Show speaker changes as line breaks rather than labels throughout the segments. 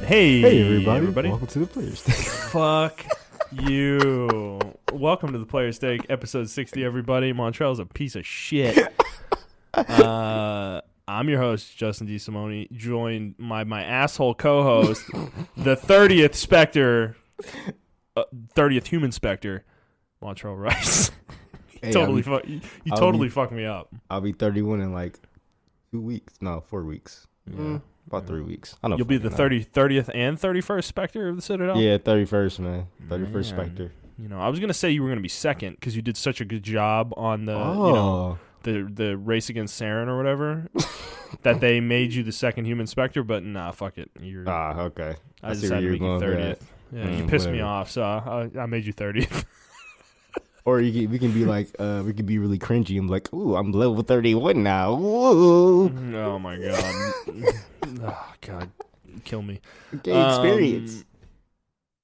Hey everybody.
Welcome to the Players Take.
Fuck you. Welcome to the Players Take, episode 60, everybody. Montrell's a piece of shit. I'm your host, Justin D. Simone, joined by my asshole co-host, the 30th Spectre, 30th Human Spectre, Montrell Rice.
Hey,
you totally fucked me up.
I'll be 31 in like 2 weeks. No, 4 weeks. About 3 weeks. I don't know.
You'll be the 30th and 31st Spectre of the Citadel?
Yeah, 31st, man. 31st Spectre.
You know, I was going to say you were going to be second because you did such a good job on the, the race against Saren or whatever that they made you the second Human Spectre, but nah, fuck it.
Okay.
I just had to make you 30th. Yeah, you pissed me off, so I made you 30th.
Or we can be like, we can be really cringy and be like, ooh, I'm level 31 now. Ooh.
Oh my god. Oh god, kill me.
Okay, experience.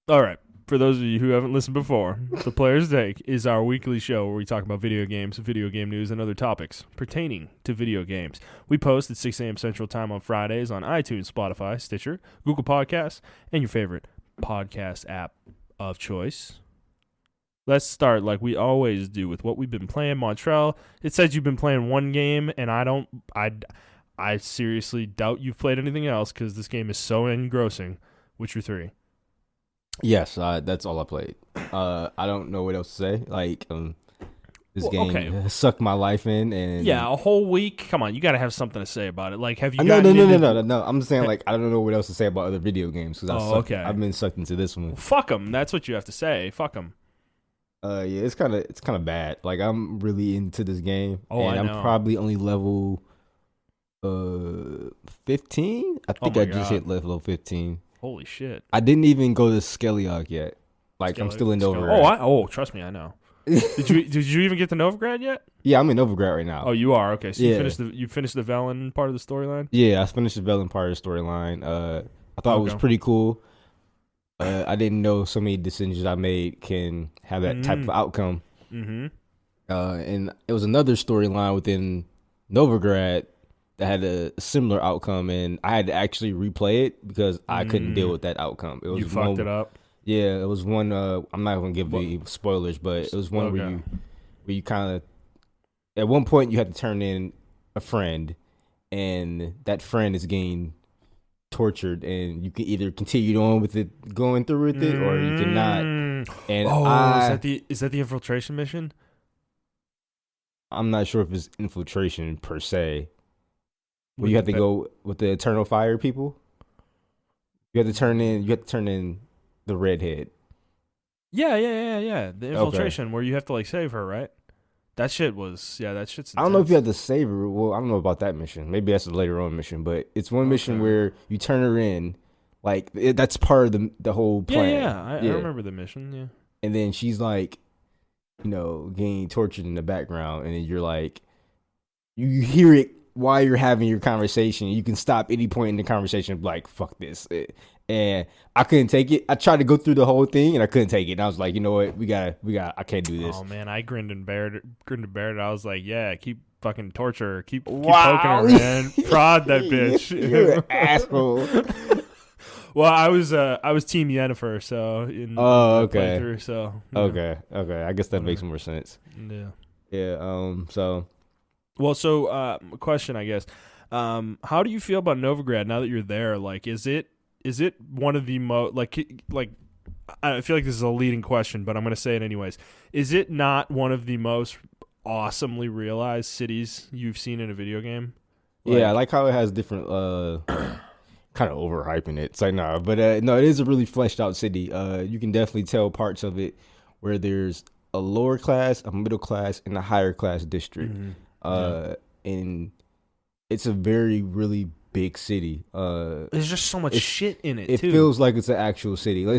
All right. For those of you who haven't listened before, The Players Take is our weekly show where we talk about video games, video game news, and other topics pertaining to video games. We post at 6 a.m. Central Time on Fridays on iTunes, Spotify, Stitcher, Google Podcasts, and your favorite podcast app of choice. Let's start like we always do with what we've been playing. Montrell, it says you've been playing one game, and I seriously doubt you've played anything else because this game is so engrossing. Witcher 3.
Yes, that's all I played. I don't know what else to say. Like, this game sucked my life in, and
yeah, a whole week. Come on, you got to have something to say about it. Like, have you?
No. I'm just saying, like, I don't know what else to say about other video games because I've been sucked into this one.
Well, fuck them. That's what you have to say. Fuck them.
Yeah, it's kind of bad. Like, I'm really into this game, and
I know.
I'm probably only level 15. I think I just hit level 15.
Holy shit!
I didn't even go to Skeliog yet. Like, I'm still in Novigrad.
Trust me, I know. Did you even get to Novigrad yet?
Yeah, I'm in Novigrad right now.
Oh, you are? Okay, so you finished the Velen part of the storyline?
Yeah, I finished the Velen part of the storyline. I thought it was pretty cool. I didn't know so many decisions I made can have that type of outcome. Mm-hmm. And it was another storyline within Novigrad that had a similar outcome, and I had to actually replay it because I couldn't deal with that outcome. It was
you fucked it up?
Yeah, it was one. I'm not going to give the spoilers, but it was one where you kind of, at one point you had to turn in a friend, and that friend is getting tortured, and you can either continue on with it, going through with it, or you cannot. And
is that the infiltration mission?
I'm not sure if it's infiltration per se. Where you have to go with the Eternal Fire people. You have to turn in the redhead.
Yeah. The infiltration where you have to like save her, right? That shit's intense.
I don't know if you have to save her. Well, I don't know about that mission. Maybe that's a later on mission, but it's one mission where you turn her in. Like, that's part of the whole plan.
I remember the mission, yeah.
And then she's like, getting tortured in the background, and then you're like, you hear it while you're having your conversation. You can stop any point in the conversation, like, fuck this. And I couldn't take it. I tried to go through the whole thing, and I couldn't take it. And I was like, you know what? We got. I can't do this.
Oh man, I grinned and bared it. I was like, yeah, keep fucking torture her. Keep poking her, man. Prod that bitch.
You're an asshole.
Well, I was Team Yennefer, so
okay.
Playthrough, so
okay. I guess that makes more sense.
Yeah.
So.
Well, question, I guess. How do you feel about Novigrad now that you're there? Like, is it one of the most like I feel like this is a leading question, but I'm going to say it anyways. Is it not one of the most awesomely realized cities you've seen in a video game?
Yeah, I like how it has different kind of overhyping it. It's like, no, but no, it is a really fleshed out city. You can definitely tell parts of it where there's a lower class, a middle class, and a higher class district. Mm-hmm. And it's a really big city.
There's just so much shit in it.
It feels like it's an actual city. Like,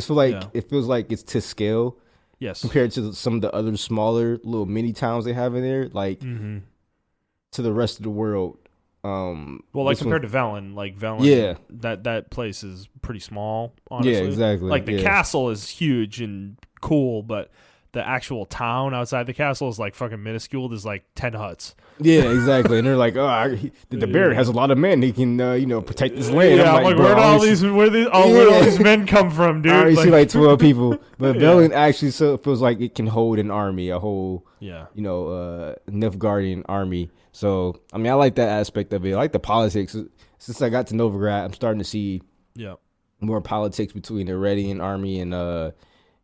it feels like it's to scale.
Yes.
Compared to some of the other smaller little mini towns they have in there, like to the rest of the world.
Well, like compared to Velen, yeah, that place is pretty small. Honestly,
yeah, exactly.
Like the castle is huge and cool, but the actual town outside the castle is like fucking minuscule. There's like 10 huts.
Yeah, exactly. And they're like, the Baron has a lot of men. He can, protect this land.
Yeah, I'm like, where did all these men come from, dude?
I already see like 12 people. But Velen actually feels like it can hold an army, a whole, Nilfgaardian army. So, I mean, I like that aspect of it. I like the politics. Since I got to Novigrad, I'm starting to see more politics between the Reddian army and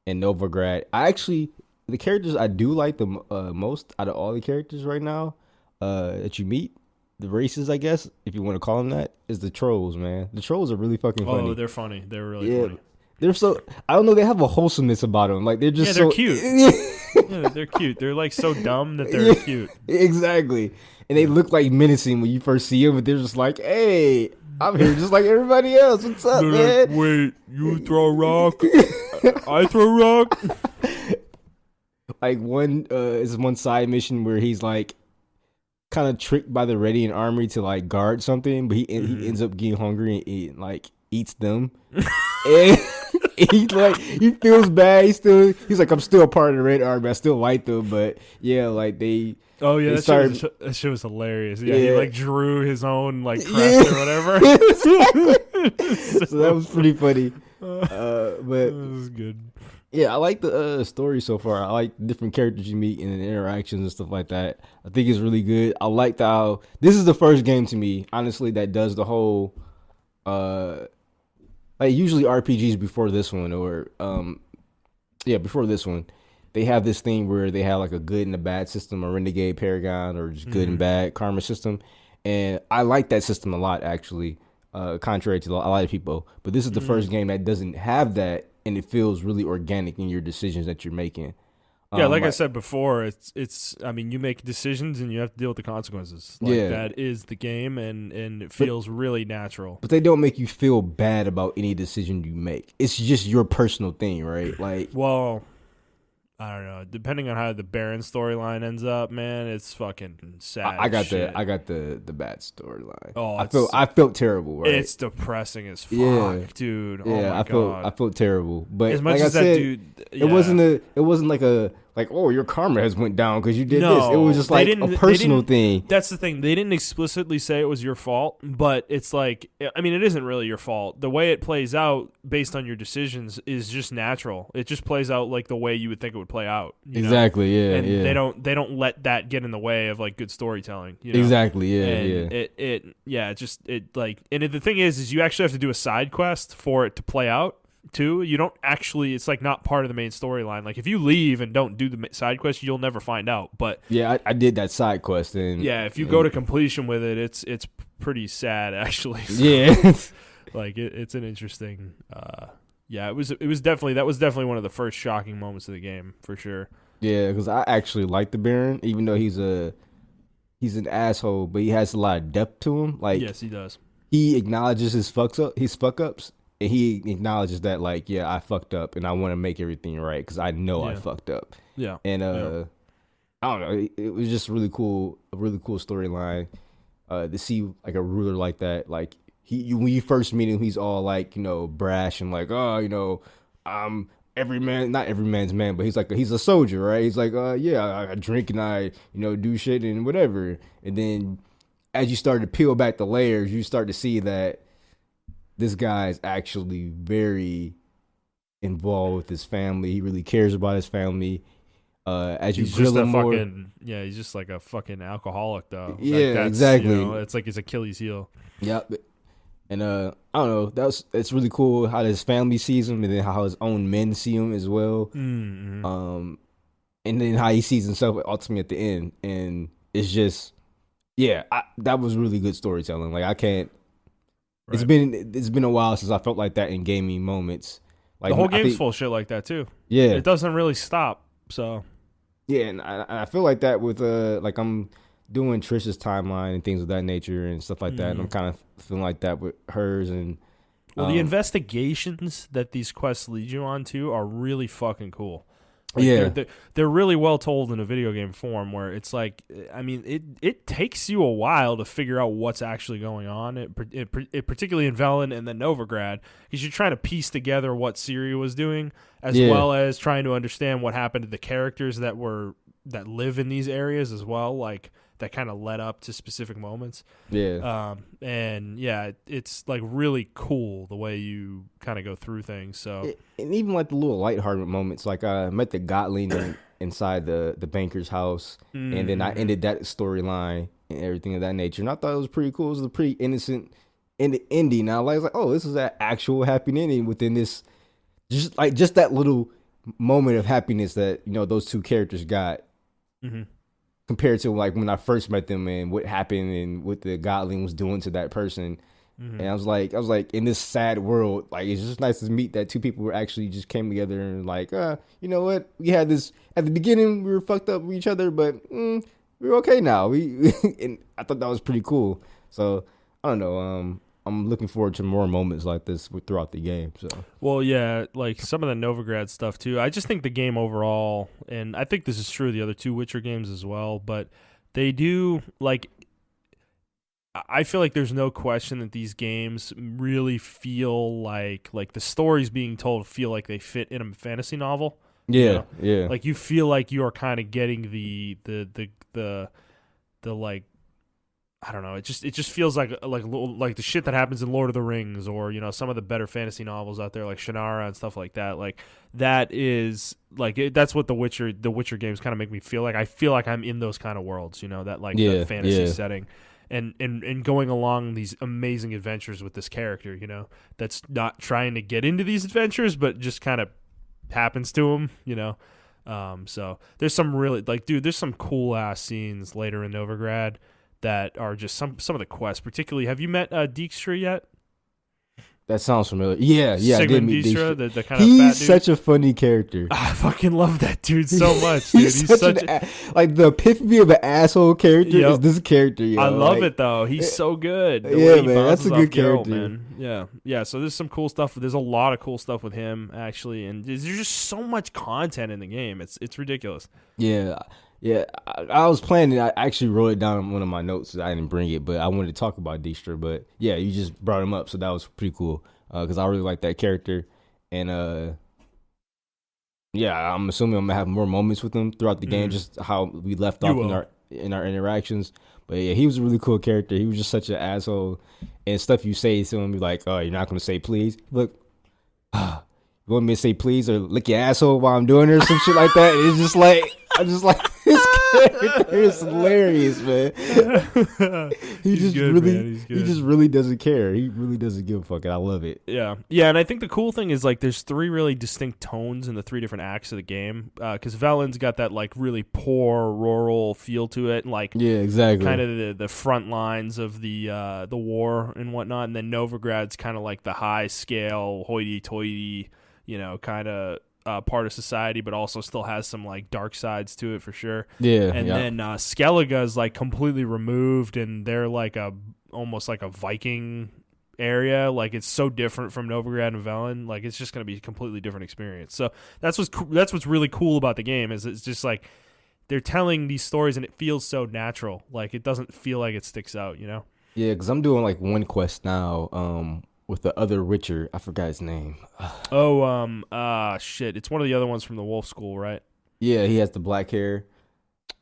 Novigrad. The characters I do like the most out of all the characters right now that you meet, the races, I guess, if you want to call them that, is the trolls, man. The trolls are really fucking funny.
Oh, they're funny. They're really funny.
They're so, I don't know, they have a wholesomeness about them. Like, they're just
they're cute. Yeah, they're cute. They're like so dumb that they're cute.
Exactly. And they look like menacing when you first see them, but they're just like, hey, I'm here just like everybody else. What's up, man?
Like, wait, you throw a rock? I throw a rock?
Like one side mission where he's like kind of tricked by the Reddian army to like guard something, but he ends up getting hungry and eats them. And he feels bad. He's like, I'm still a part of the Red Army. I still like them, but yeah, like they. Oh yeah,
that shit was hilarious. Yeah, he like drew his own like crest or whatever.
So that was pretty funny. But
that was good.
Yeah, I like the story so far. I like different characters you meet and the interactions and stuff like that. I think it's really good. I like how this is the first game to me, honestly, that does the whole like usually RPGs before this one before this one, they have this thing where they have like a good and a bad system, a renegade paragon, or just good and bad karma system. And I like that system a lot, actually, contrary to a lot of people. But this is the first game that doesn't have that. And it feels really organic in your decisions that you're making.
Yeah, like I said before, it's. I mean, you make decisions and you have to deal with the consequences. That is the game, and it feels really natural.
But they don't make you feel bad about any decision you make. It's just your personal thing, right? Like,
well, I don't know. Depending on how the Baron storyline ends up, man, it's fucking sad.
I got the bad storyline. Oh, I felt terrible. Right?
It's depressing as fuck, dude. Oh my God.
I felt terrible. But
as much
like
as
I said,
that dude,
it wasn't like oh, your karma has went down because you did this. It was just like a personal thing.
That's the thing. They didn't explicitly say it was your fault, but it's like, I mean, it isn't really your fault. The way it plays out based on your decisions is just natural. It just plays out like the way you would think it would play out.
Exactly. Yeah.
And they don't let that get in the way of like good storytelling.
Exactly. Yeah.
And and the thing is you actually have to do a side quest for it to play out too. You don't actually, it's like not part of the main storyline. Like if you leave and don't do the side quest, you'll never find out. But
yeah, I did that side quest, and
if you go to completion with it, it's pretty sad actually. So,
yeah.
Like it's an interesting. It was definitely one of the first shocking moments of the game for sure. Yeah,
because I actually like the Baron, even though he's an asshole, but he has a lot of depth to him. Like,
yes, he does.
He acknowledges his fuck ups, and he acknowledges that, like, yeah, I fucked up, and I want to make everything right because I know I fucked up.
Yeah,
and I don't know, it was just a really cool storyline to see like a ruler like that. Like when you first meet him, he's all like, brash and like, I'm not every man's man, but he's a soldier, right? He's like, I drink and I, do shit and whatever. And then as you start to peel back the layers, you start to see that this guy is actually very involved with his family. He really cares about his family. As you grill him more,
he's just like a fucking alcoholic, though.
Yeah, exactly.
It's like his Achilles heel.
Yep. And I don't know. It's really cool how his family sees him, and then how his own men see him as well.
Mm-hmm.
And then how he sees himself ultimately at the end, and it's just, that was really good storytelling. Like I can't. Right. It's been a while since I felt like that in gaming moments. Like
the whole game's full of shit like that too.
Yeah,
it doesn't really stop. So
yeah, and I feel like that with like I'm doing Trish's timeline and things of that nature and stuff like that, and I'm kind of feeling like that with hers. And
the investigations that these quests lead you on to are really fucking cool. Like
Yeah.
they're really well told in a video game form where it's like, I mean, it takes you a while to figure out what's actually going on, it particularly in Velen and then Novigrad, because you're trying to piece together what Ciri was doing, as well as trying to understand what happened to the characters that live in these areas as well, like that kind of led up to specific moments.
Yeah.
And yeah, it's like really cool the way you kind of go through things. So
and even like the little lighthearted moments, like I met the Godling inside the banker's house, and then I ended that storyline and everything of that nature. And I thought it was pretty cool. It was a pretty innocent ending. Now I was like, oh, this is an actual happy ending within this, just that little moment of happiness that those two characters got.
Mm-hmm.
Compared to like when I first met them and what happened and what the Godling was doing to that person. Mm-hmm. And I was like, in this sad world, like, it's just nice to meet that two people who actually just came together and like, you know what? We had this at the beginning, we were fucked up with each other, but we're okay now. And I thought that was pretty cool. So I don't know. I'm looking forward to more moments like this throughout the game. So,
well, yeah, like some of the Novigrad stuff too. I just think the game overall, and I think this is true of the other two Witcher games as well, but they do like. I feel like there's no question that these games really feel like the stories being told feel like they fit in a fantasy novel.
Yeah, yeah.
Like you feel like you are kind of getting the like. I don't know. It just feels like the shit that happens in Lord of the Rings, or some of the better fantasy novels out there, like Shannara and stuff like that. Like that is that's what the Witcher games kind of make me feel like. I feel like I'm in those kind of worlds, that like the fantasy setting, and going along these amazing adventures with this character, that's not trying to get into these adventures, but just kind of happens to him, So there's some really there's some cool ass scenes later in Novigrad that are just some of the quests. Particularly, have you met Dijkstra yet?
That sounds familiar. Yeah, I did meet
Dijkstra, the kind
of
fat dude.
He's such a funny character.
I fucking love that dude so much, dude. He's such
like the epitome of an asshole character is this character.
I love it though. He's so good.
Man, that's a good character,
man. Yeah. So there's some cool stuff. There's a lot of cool stuff with him actually, and there's just so much content in the game. It's ridiculous.
Yeah, I was planning. I actually wrote it down in one of my notes. I didn't bring it, but I wanted to talk about Dijkstra. But yeah, you just brought him up, so that was pretty cool because I really like that character. And yeah, I'm assuming I'm gonna have more moments with him throughout the game, just how we left off in our interactions. But yeah, he was a really cool character. He was just such an asshole, and stuff you say to him, be like, "Oh, you're not gonna say please." Look, you want me to say please or lick your asshole while I'm doing it or some shit like that? It's just like. I'm just like, this character is hilarious, man. He just really doesn't care. He really doesn't give a fuck. I love it.
Yeah, and I think the cool thing is like there's three really distinct tones in the three different acts of the game. Because Velen's got that like really poor rural feel to it, and like
exactly,
kind of the front lines of the war and whatnot. And then Novigrad's kind of like the high scale, hoity-toity, kind of. Part of society, but also still has some like dark sides to it for sure. Then Skellige is like completely removed, and they're like almost like a Viking area. Like it's so different from Novigrad and Velen. Like it's just going to be a completely different experience. So that's what's really cool about the game is it's just like they're telling these stories, and it feels so natural. Like it doesn't feel like it sticks out.
Yeah, because I'm doing like one quest now. With the other Witcher, I forgot his name.
Shit. It's one of the other ones from the Wolf School, right?
Yeah, he has the black hair.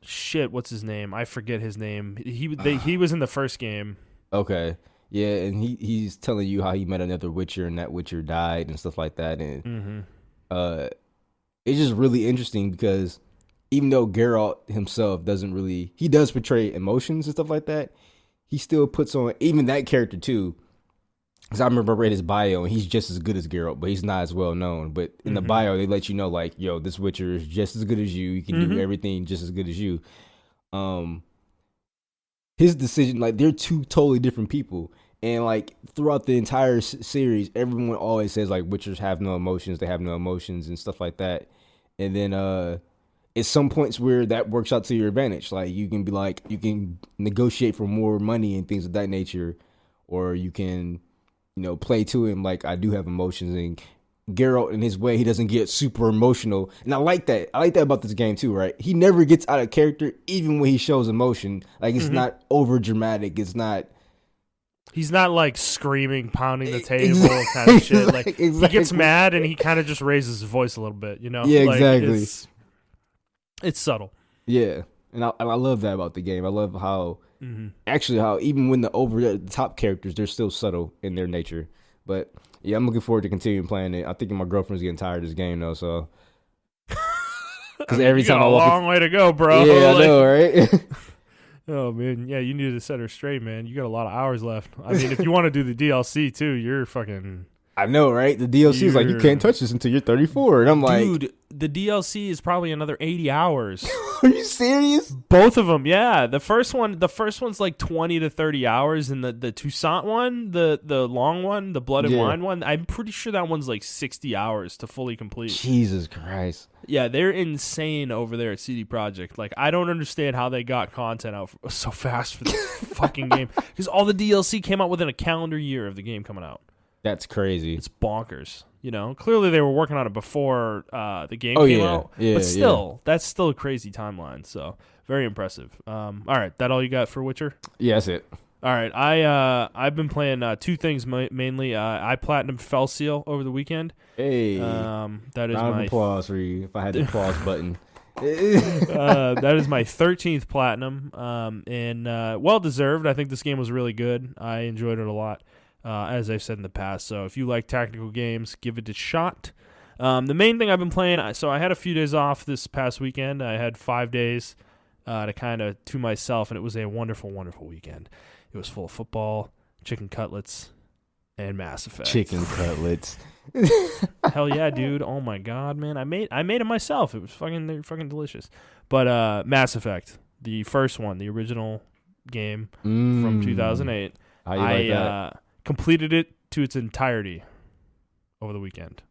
Shit, what's his name? I forget his name. He was in the first game.
Okay. Yeah, and he's telling you how he met another Witcher and that Witcher died and stuff like that. And it's just really interesting because even though Geralt himself he does portray emotions and stuff like that, he still puts on, even that character too. Because I remember I read his bio, and he's just as good as Geralt, but he's not as well known. But in the bio, they let you know, like, yo, this Witcher is just as good as you. You can do everything just as good as you. His decision, like, they're two totally different people. And, like, throughout the entire series, everyone always says, like, Witchers have no emotions. They have no emotions and stuff like that. And then at some points where that works out to your advantage. Like, you can be like, you can negotiate for more money and things of that nature. Or you can... play to him like I do have emotions, and Geralt in his way. He doesn't get super emotional, and I like that. I like that about this game too, right? He never gets out of character, even when he shows emotion. Like it's not over dramatic. It's not.
He's not like screaming, pounding the table kind of shit. Like he gets mad and he kind of just raises his voice a little bit, you know?
Yeah,
like,
exactly.
It's subtle.
Yeah, and I love that about the game. I love how actually how even when the over the top characters, they're still subtle in their nature. But yeah, I'm looking forward to continuing playing it. I think my girlfriend's getting tired of this game though, so because every time I walk,
a long way to go, bro.
Yeah, I know, right?
Oh man, yeah, you need to set her straight, man. You got a lot of hours left. I mean, if you want to do the DLC too, you're fucking.
I know, right? The DLC is like you can't touch this until you're 34, and I'm like,
dude, the DLC is probably another 80 hours.
Are you serious?
Both of them, yeah. The first one's like 20 to 30 hours, and the Toussaint one, the long one, the Blood and Wine one, I'm pretty sure that one's like 60 hours to fully complete.
Jesus Christ.
Yeah, they're insane over there at CD Projekt. Like, I don't understand how they got content out so fast for the fucking game, because all the DLC came out within a calendar year of the game coming out.
That's crazy.
It's bonkers. You know, clearly they were working on it before the game came out.
Yeah,
but still, that's still a crazy timeline. So very impressive. All right, that all you got for Witcher?
Yeah, that's it.
All right, I've been playing two things mainly. I platinumed Fell Seal over the weekend.
Hey,
that is
round
my
of applause for you. If I had the applause button.
That is my 13th platinum, and well deserved. I think this game was really good. I enjoyed it a lot. As I've said in the past. So if you like tactical games, give it a shot. The main thing I've been playing, so I had a few days off this past weekend. I had 5 days to kind of to myself, and it was a wonderful, wonderful weekend. It was full of football, chicken cutlets, and Mass Effect.
Chicken cutlets.
Hell yeah, dude. Oh my god, man. I made it myself. It was they're fucking delicious. But Mass Effect, the first one, the original game from 2008.
How you like that?
Completed it to its entirety over the weekend.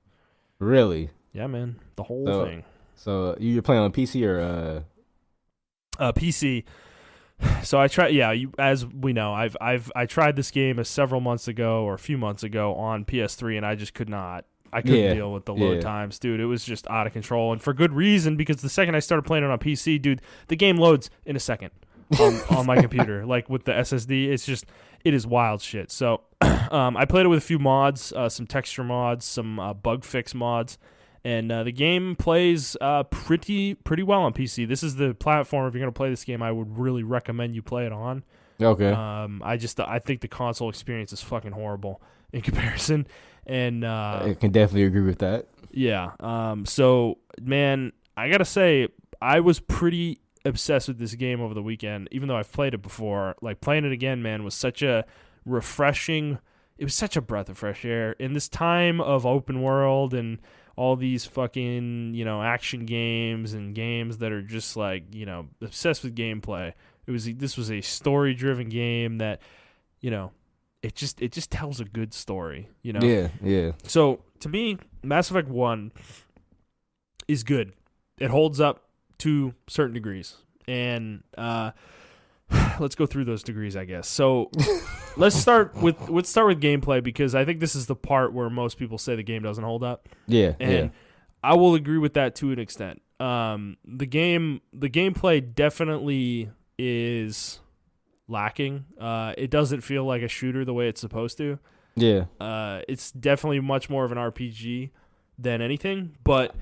Really?
Yeah, man. The whole thing.
So you're playing on PC or
PC. So I tried. Yeah, as we know, I tried this game several months ago or a few months ago on PS3, and I just could not. I couldn't deal with the load times, dude. It was just out of control, and for good reason, because the second I started playing it on PC, dude, the game loads in a second on my computer. Like with the SSD, it is wild shit. So I played it with a few mods, some texture mods, some bug fix mods, and the game plays pretty well on PC. This is the platform, if you're going to play this game, I would really recommend you play it on.
Okay.
I think the console experience is fucking horrible in comparison. And
I can definitely agree with that.
Yeah. So, man, I got to say, I was pretty obsessed with this game over the weekend, even though I've played it before. Like, playing it again, man, was such a refreshing, it was such a breath of fresh air in this time of open world and all these fucking, action games and games that are just like, obsessed with gameplay. This was a story driven game that, it just tells a good story,
Yeah.
So to me, Mass Effect 1 is good. It holds up to certain degrees, and let's go through those degrees, I guess. So let's start with gameplay, because I think this is the part where most people say the game doesn't hold up.
Yeah,
and I will agree with that to an extent. The gameplay definitely is lacking. It doesn't feel like a shooter the way it's supposed to.
Yeah.
It's definitely much more of an RPG than anything, but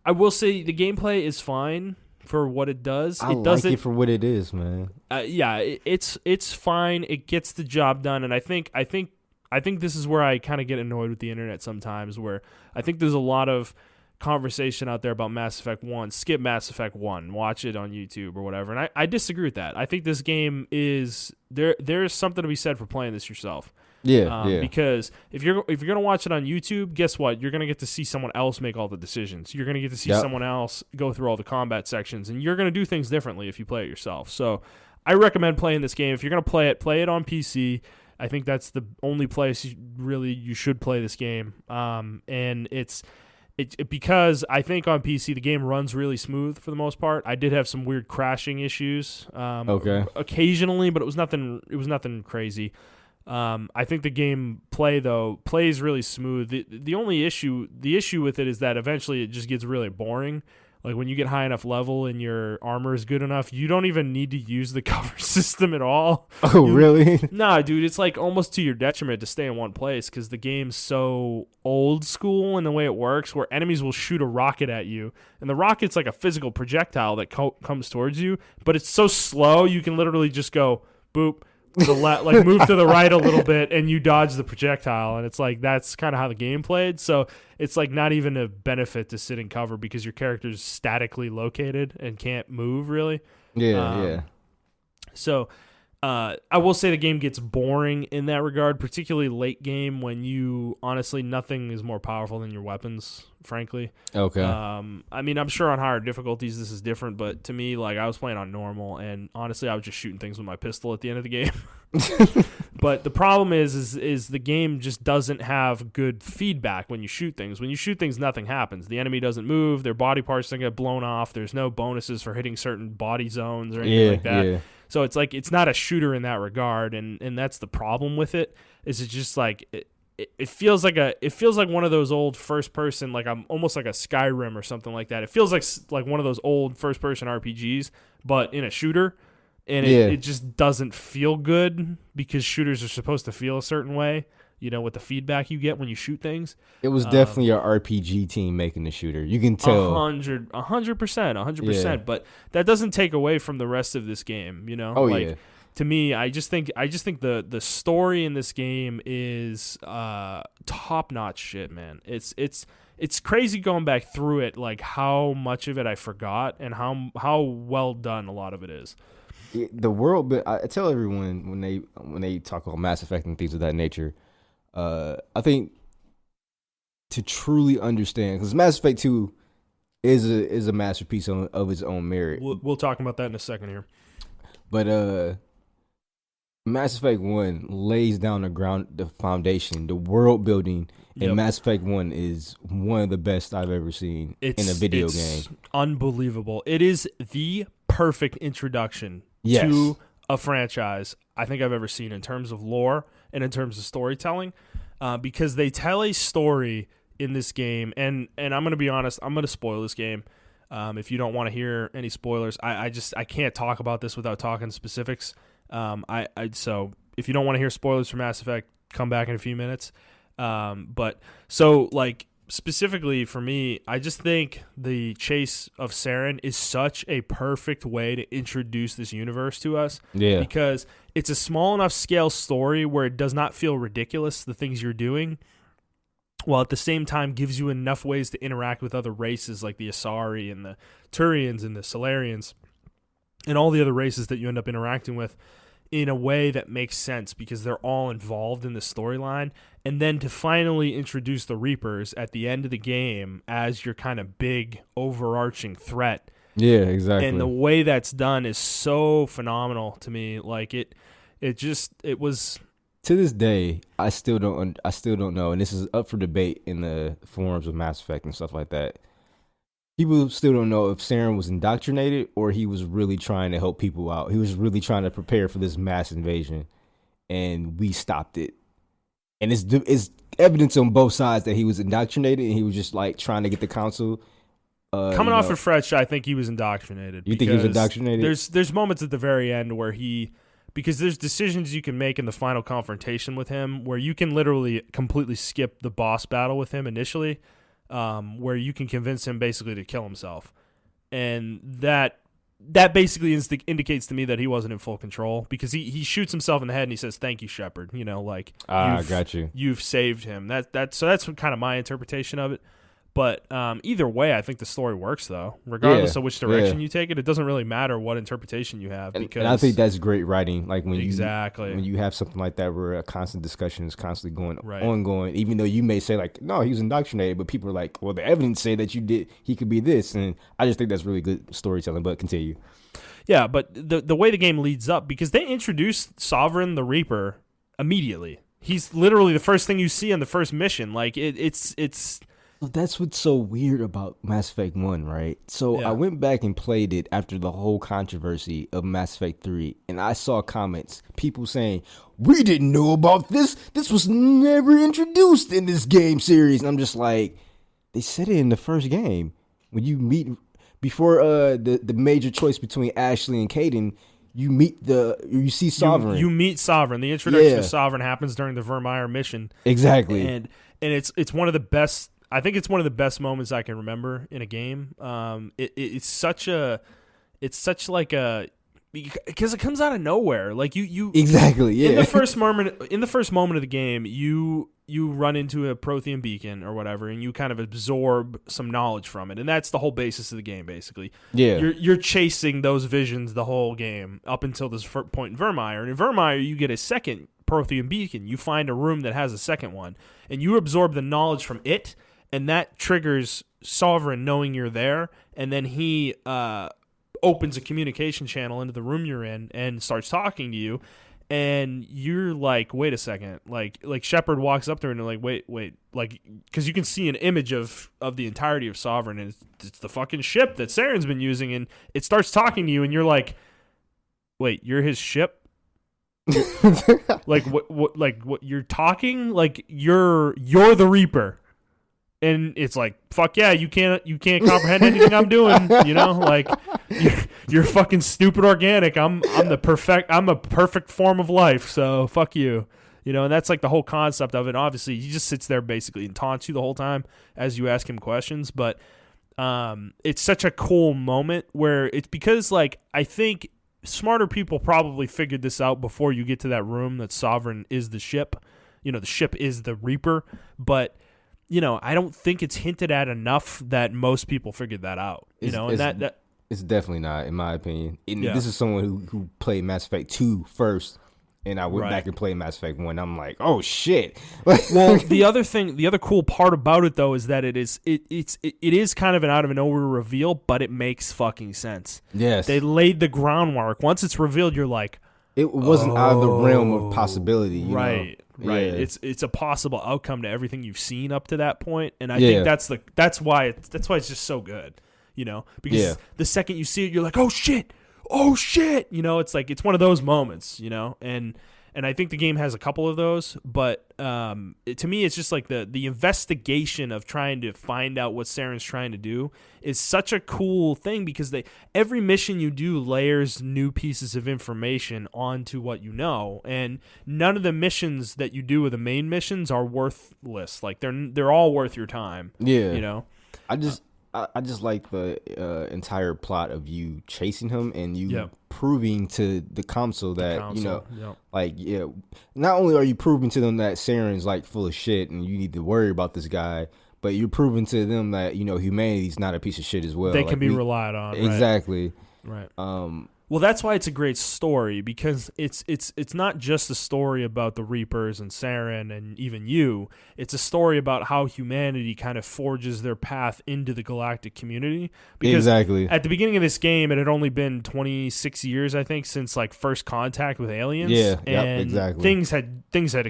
I will say the gameplay is fine for what it does.
I like it for what it is, man.
It's fine. It gets the job done, and I think this is where I kind of get annoyed with the internet sometimes, where I think there's a lot of conversation out there about Mass Effect 1. Skip Mass Effect 1. Watch it on YouTube or whatever. And I disagree with that. I think this game is there's something to be said for playing this yourself.
Yeah.
Because if you're gonna watch it on YouTube, guess what? You're gonna get to see someone else make all the decisions. You're gonna get to see someone else go through all the combat sections, and you're gonna do things differently if you play it yourself. So I recommend playing this game. If you're gonna play it on PC. I think that's the only place you should play this game. And it's because I think on PC the game runs really smooth for the most part. I did have some weird crashing issues occasionally, but it was nothing crazy. I think the game plays really smooth. The only issue with it is that eventually it just gets really boring. Like when you get high enough level and your armor is good enough, you don't even need to use the cover system at all.
Oh, really?
Nah, dude, it's like almost to your detriment to stay in one place because the game's so old school in the way it works, where enemies will shoot a rocket at you, and the rocket's like a physical projectile that comes towards you, but it's so slow you can literally just go boop. Like move to the right a little bit and you dodge the projectile, and it's like that's kind of how the game played. So it's like not even a benefit to sit in cover because your character's statically located and can't move really.
Yeah.
So I will say the game gets boring in that regard, particularly late game when you honestly nothing is more powerful than your weapons, frankly.
Okay.
I mean, I'm sure on higher difficulties this is different, but to me, like I was playing on normal, and honestly, I was just shooting things with my pistol at the end of the game. But the problem is the game just doesn't have good feedback when you shoot things. When you shoot things, nothing happens. The enemy doesn't move. Their body parts don't get blown off. There's no bonuses for hitting certain body zones or anything like that. Yeah. So it's like it's not a shooter in that regard, and that's the problem with it. Is it's just like it feels like one of those old first person, like I'm almost like a Skyrim or something like that. It feels like one of those old first person RPGs, but in a shooter. And it just doesn't feel good because shooters are supposed to feel a certain way, you know, with the feedback you get when you shoot things.
It was definitely an RPG team making the shooter. You can tell.
100%. Yeah. But that doesn't take away from the rest of this game, you know?
Oh, like,
to me, I just think the story in this game is top-notch shit, man. It's crazy going back through it, like how much of it I forgot and how well done a lot of it is.
The world, but I tell everyone when they talk about Mass Effect and things of that nature, I think to truly understand, because Mass Effect 2 is a masterpiece of its own merit.
We'll talk about that in a second here.
But Mass Effect 1 lays down the foundation, the world building, and Mass Effect 1 is one of the best I've ever seen in a video game.
It's unbelievable. It is the perfect introduction to a franchise I think I've ever seen in terms of lore and in terms of storytelling, because they tell a story in this game, and I'm going to be honest, I'm going to spoil this game. If you don't want to hear any spoilers, I can't talk about this without talking specifics. So if you don't want to hear spoilers for Mass Effect, come back in a few minutes. But so like specifically for me, I just think the chase of Saren is such a perfect way to introduce this universe to us.
Yeah.
Because it's a small enough scale story where it does not feel ridiculous, the things you're doing, while at the same time gives you enough ways to interact with other races like the Asari and the Turians and the Solarians and all the other races that you end up interacting with in a way that makes sense because they're all involved in the storyline. And then to finally introduce the Reapers at the end of the game as your kind of big overarching threat.
Yeah, exactly.
And the way that's done is so phenomenal to me. Like it was.
To this day, I still don't know, and this is up for debate in the forums of Mass Effect and stuff like that. People still don't know if Saren was indoctrinated or he was really trying to help people out. He was really trying to prepare for this mass invasion, and we stopped it. And it's evidence on both sides that he was indoctrinated and he was just like trying to get the council.
Coming off of Fresh, I think he was indoctrinated.
You think he was indoctrinated?
There's moments at the very end where because there's decisions you can make in the final confrontation with him where you can literally completely skip the boss battle with him initially, where you can convince him basically to kill himself. And that basically indicates to me that he wasn't in full control because he shoots himself in the head and he says, "Thank you, Shepard." You know, like,
got you.
You've saved him. So that's kind of my interpretation of it. But either way, I think the story works, though. Regardless of which direction you take it, it doesn't really matter what interpretation you have.
And I think that's great writing. Like when
when
you have something like that where a constant discussion is constantly ongoing, even though you may say like, no, he was indoctrinated, but people are like, well, the evidence say that he could be this, and I just think that's really good storytelling. But continue.
Yeah, but the way the game leads up, because they introduced Sovereign the Reaper immediately. He's literally the first thing you see on the first mission. Like it's
So that's what's so weird about Mass Effect 1, right? So
Yeah.
I went back and played it after the whole controversy of Mass Effect 3, and I saw comments, people saying, "We didn't know about this. This was never introduced in this game series." And I'm just like, they said it in the first game. When you meet, before the major choice between Ashley and Caden, you see Sovereign.
You meet Sovereign. The introduction of Sovereign happens during the Vermeer mission.
Exactly.
And it's one of the best. I think it's one of the best moments I can remember in a game. It's such like a, because it comes out of nowhere. Like you
exactly, yeah.
In the first moment of the game, you run into a Prothean beacon or whatever, and you kind of absorb some knowledge from it, and that's the whole basis of the game, basically.
Yeah,
you're chasing those visions the whole game up until this point in Vermeer, and in Vermeer you get a second Prothean beacon. You find a room that has a second one, and you absorb the knowledge from it, and that triggers Sovereign knowing you're there, and then he opens a communication channel into the room you're in and starts talking to you. And you're like, wait a second, like Shepard walks up there and they're like, wait, like, because you can see an image of the entirety of Sovereign, and it's the fucking ship that Saren's been using, and it starts talking to you, and you're like, wait, you're his ship? like what you're talking? Like you're the Reaper. And it's like, fuck yeah, you can't comprehend anything I'm doing, you know? Like you're fucking stupid organic. I'm a perfect form of life, so fuck you. You know, and that's like the whole concept of it. Obviously, he just sits there basically and taunts you the whole time as you ask him questions, but it's such a cool moment where it's because, like, I think smarter people probably figured this out before you get to that room, that Sovereign is the ship. You know, the ship is the Reaper, but you know, I don't think it's hinted at enough that most people figured that out. You know, and that
it's definitely not, in my opinion. This is someone who played Mass Effect 2 first, and I went back and played Mass Effect 1. I'm like, oh shit.
Well, the other cool part about it though is that it is kind of an out of nowhere reveal, but it makes fucking sense.
Yes,
they laid the groundwork. Once it's revealed, you're like,
it wasn't out of the realm of possibility. You know?
Right.
Yeah.
It's a possible outcome to everything you've seen up to that point, and I think that's why it's just so good, you know, because the second you see it, you're like, oh shit, you know, it's like, it's one of those moments, you know, and I think the game has a couple of those, but to me, it's just like the investigation of trying to find out what Saren's trying to do is such a cool thing, because every mission you do layers new pieces of information onto what you know, and none of the missions that you do with the main missions are worthless. Like they're all worth your time. Yeah, you know. I
just like the entire plot of you chasing him and you proving to the council that, you know, like, not only are you proving to them that Saren's like full of shit and you need to worry about this guy, but you're proving to them that, you know, humanity's not a piece of shit as well.
They can be relied on.
Exactly.
Right. Well, that's why it's a great story, because it's not just a story about the Reapers and Saren and even you. It's a story about how humanity kind of forges their path into the galactic community. Because at the beginning of this game, it had only been 26 years, I think, since like first contact with aliens.
Yeah,
and
exactly.
Things had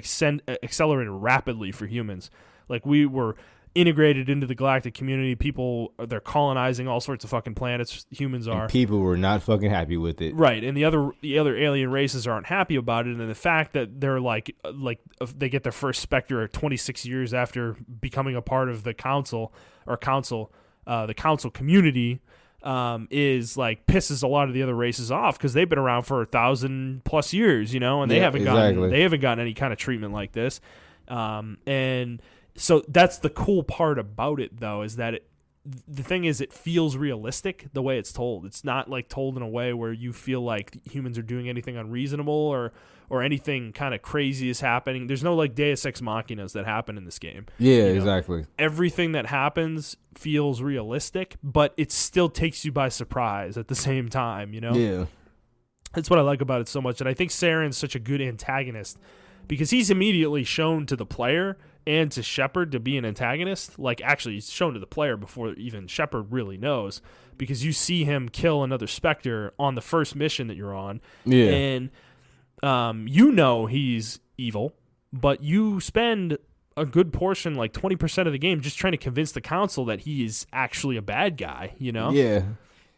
accelerated rapidly for humans. Like, we were integrated into the galactic community. People, they're colonizing all sorts of fucking planets. Humans are.
And people were not fucking happy with it.
Right, and the other alien races aren't happy about it, and the fact that they're like they get their first Spectre 26 years after becoming a part of the council the council community, is like pisses a lot of the other races off, because they've been around for 1,000+ years, you know, and they haven't gotten any kind of treatment like this, and so that's the cool part about it, though, is that the thing is, it feels realistic the way it's told. It's not like told in a way where you feel like humans are doing anything unreasonable or anything kind of crazy is happening. There's no like Deus Ex Machinas that happen in this game.
Yeah, exactly.
Everything that happens feels realistic, but it still takes you by surprise at the same time, you know?
Yeah.
That's what I like about it so much. And I think Saren's such a good antagonist, because he's immediately shown to the player and to Shepard to be an antagonist. Like, actually, he's shown to the player before even Shepard really knows, because you see him kill another Spectre on the first mission that you're on. Yeah. And you know he's evil, but you spend a good portion, like 20% of the game, just trying to convince the council that he is actually a bad guy, you know?
Yeah.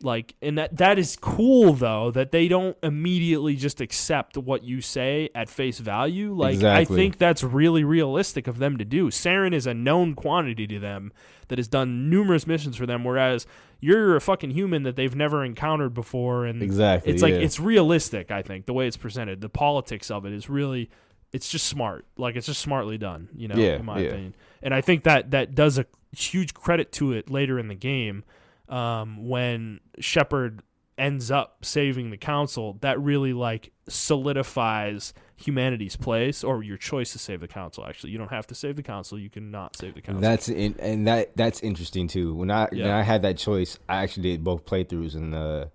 Like, and that is cool, though, that they don't immediately just accept what you say at face value. Like,
exactly.
I think that's really realistic of them to do. Saren is a known quantity to them that has done numerous missions for them, whereas you're a fucking human that they've never encountered before. And
exactly.
It's like, it's realistic, I think, the way it's presented. The politics of it is really, it's just smart. Like, it's just smartly done, you know, in my opinion. And I think that does a huge credit to it later in the game. When Shepard ends up saving the council, that really like solidifies humanity's place, or your choice to save the council. Actually, you don't have to save the council; you can not save the council.
That's interesting too. When I had that choice, I actually did both playthroughs, and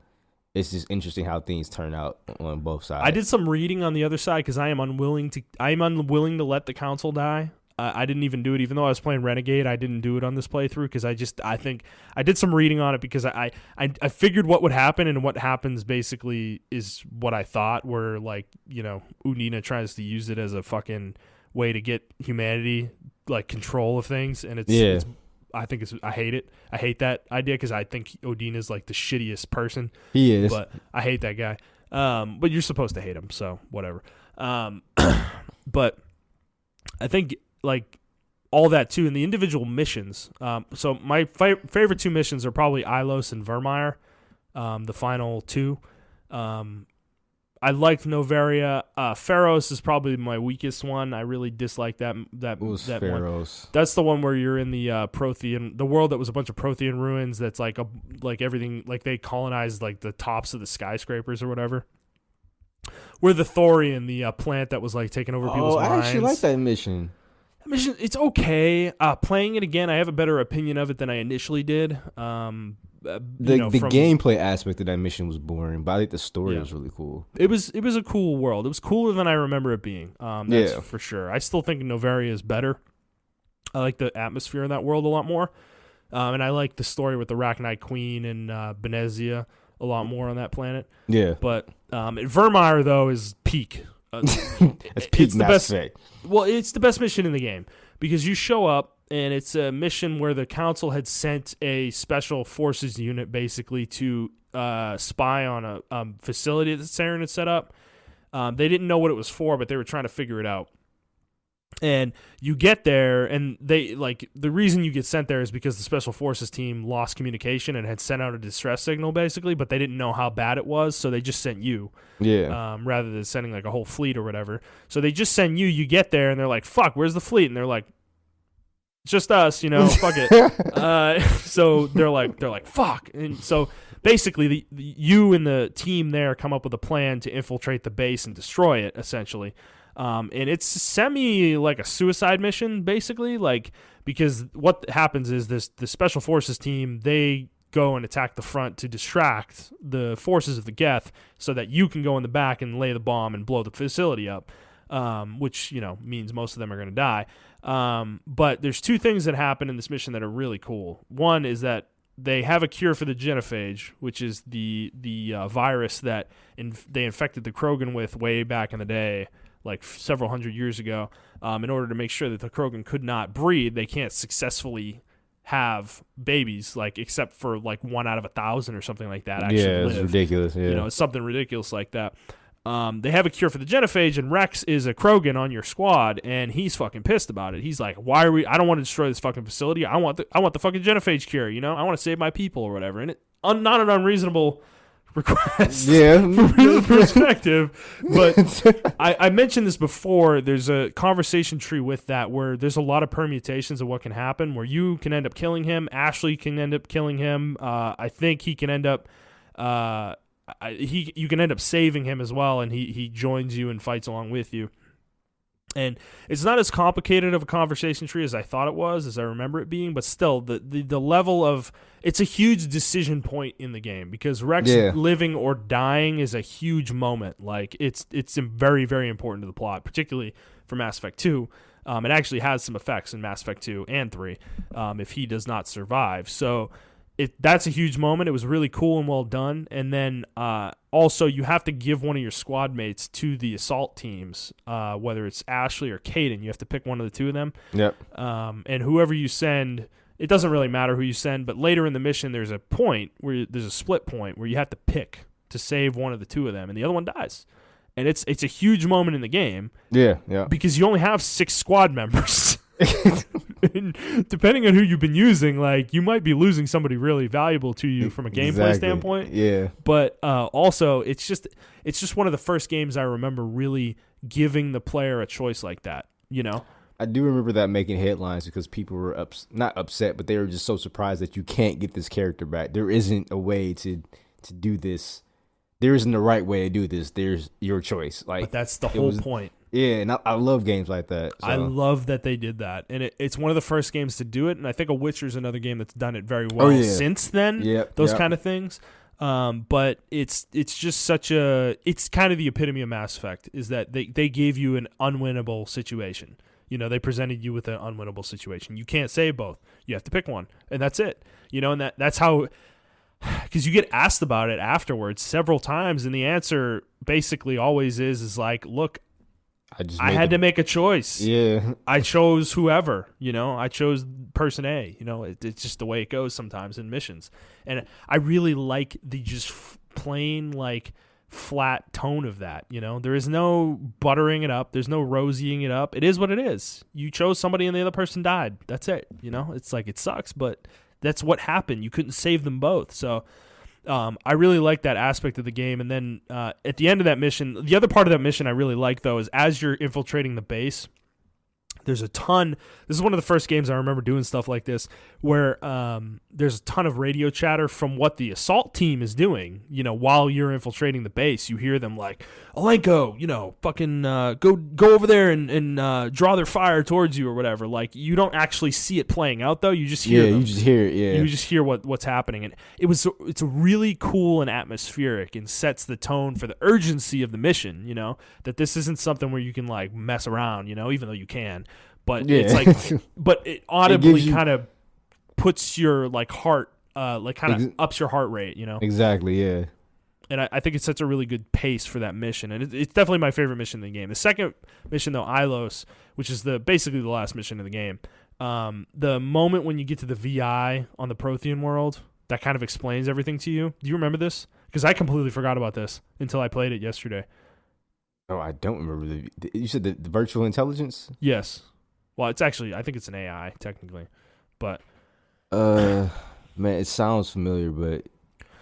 it's just interesting how things turn out on both sides.
I did some reading on the other side because I am unwilling to let the council die. I didn't even do it, even though I was playing Renegade. I didn't do it on this playthrough because I think I did some reading on it because I figured what would happen, and what happens basically is what I thought, where like, you know, Udina tries to use it as a fucking way to get humanity like control of things, and I hate it. I hate that idea because I think Udina's like the shittiest person.
He is,
but I hate that guy. But you're supposed to hate him, so whatever. But I think like all that too, in the individual missions. So my favorite two missions are probably Ilos and Vermeer, the final two. I liked Novaria. Pharos is probably my weakest one. I really dislike that
Pharos?
One. That's the one where you're in the Prothean, the world that was a bunch of Prothean ruins. That's like everything, like they colonized like the tops of the skyscrapers or whatever. We're the Thorian, the plant that was like taking over people's minds.
I actually like that mission.
It's okay. Playing it again, I have a better opinion of it than I initially did. The
gameplay aspect of that mission was boring, but I think the story was really cool.
It was a cool world. It was cooler than I remember it being. That's for sure. I still think Novaria is better. I like the atmosphere in that world a lot more. And I like the story with the Arachnite Queen and Benezia a lot more on that planet. Yeah. But Vermeer, though, is peak.
It's peak Mass Effect.
Well, it's the best mission in the game because you show up and it's a mission where the council had sent a special forces unit basically to spy on a facility that Saren had set up. They didn't know what it was for, but they were trying to figure it out. And you get there, and they like the reason you get sent there is because the special forces team lost communication and had sent out a distress signal, basically, but they didn't know how bad it was, so they just sent you. Yeah. Rather than sending like a whole fleet or whatever. So they just send you. You get there, and they're like, "Fuck, where's the fleet?" And they're like, "It's just us, you know. Fuck it." So they're like, "Fuck," and so. Basically, you and the team there come up with a plan to infiltrate the base and destroy it, essentially. And it's semi like a suicide mission, basically, like because what happens is the special forces team, they go and attack the front to distract the forces of the Geth so that you can go in the back and lay the bomb and blow the facility up, which, you know, means most of them are going to die. But there's two things that happen in this mission that are really cool. One is that they have a cure for the genophage, which is the virus that they infected the Krogan with way back in the day, like several hundred years ago. In order to make sure that the Krogan could not breed, they can't successfully have babies, like except for like 1 out of 1,000 or something like that. Actually,
it's ridiculous. Yeah,
you know, it's something ridiculous like that. They have a cure for the genophage, and Rex is a Krogan on your squad, and he's fucking pissed about it. He's like, "Why are we? I don't want to destroy this fucking facility. I want the fucking genophage cure. You know, I want to save my people or whatever." And not an unreasonable request, from his perspective. But I mentioned this before. There's a conversation tree with that where there's a lot of permutations of what can happen. Where you can end up killing him. Ashley can end up killing him. I think he can end up. You can end up saving him as well, and he joins you and fights along with you. And it's not as complicated of a conversation tree as I thought it was, as I remember it being, but still, the level of it's a huge decision point in the game because Rex living or dying is a huge moment. Like it's very, very important to the plot, particularly for Mass Effect 2. It actually has some effects in Mass Effect 2 and 3 if he does not survive. So That's a huge moment. It was really cool and well done. And then also you have to give one of your squad mates to the assault teams, whether it's Ashley or Caden. You have to pick one of the two of them.
Yep.
And whoever you send, it doesn't really matter who you send, but later in the mission there's a point where there's a split point where you have to pick to save one of the two of them, and the other one dies. And it's a huge moment in the game.
Yeah.
Because you only have 6 squad members. And depending on who you've been using, like, you might be losing somebody really valuable to you from a gameplay standpoint.
Yeah.
But also, it's just one of the first games I remember really giving the player a choice like that. You know,
I do remember that making headlines because people were not upset, but they were just so surprised that you can't get this character back. There isn't a way to do this. There isn't the right way to do this. There's your choice. Like,
but that's the whole point.
Yeah, and I love games like that. So.
I love that they did that. And it's one of the first games to do it, and I think A Witcher's another game that's done it very well since then, those kind of things. But it's just it's kind of the epitome of Mass Effect, is that they gave you an unwinnable situation. You know, they presented you with an unwinnable situation. You can't save both. You have to pick one, and that's it. You know, and that's how... Because you get asked about it afterwards several times, and the answer basically always is like, look, I had to make a choice.
Yeah.
I chose whoever, you know. I chose person A. You know, it's just the way it goes sometimes in missions. And I really like the just plain, like, flat tone of that, you know. There is no buttering it up. There's no rosying it up. It is what it is. You chose somebody and the other person died. That's it, you know. It's like, it sucks, but that's what happened. You couldn't save them both. So I really like that aspect of the game. And then at the end of that mission, the other part of that mission I really like, though, is as you're infiltrating the base, there's a ton. This is one of the first games I remember doing stuff like this, where there's a ton of radio chatter from what the assault team is doing. You know, while you're infiltrating the base, you hear them like, Alenko, you know, fucking go over there and draw their fire towards you or whatever. Like, you don't actually see it playing out, though. You just hear them.
You just hear it. Yeah,
you just hear what's happening, and it's really cool and atmospheric, and sets the tone for the urgency of the mission. You know, that this isn't something where you can like mess around. You know, even though you can. But it's like, but it audibly kind of puts your like heart, like kind of ups your heart rate, you know?
Exactly, yeah.
And I think it sets a really good pace for that mission, and it's definitely my favorite mission in the game. The second mission, though, Ilos, which is basically the last mission of the game, the moment when you get to the VI on the Prothean world, that kind of explains everything to you. Do you remember this? Because I completely forgot about this until I played it yesterday.
Oh, I don't remember. You said the virtual intelligence?
Yes. Well, it's actually, I think it's an AI, technically. But
man, it sounds familiar, but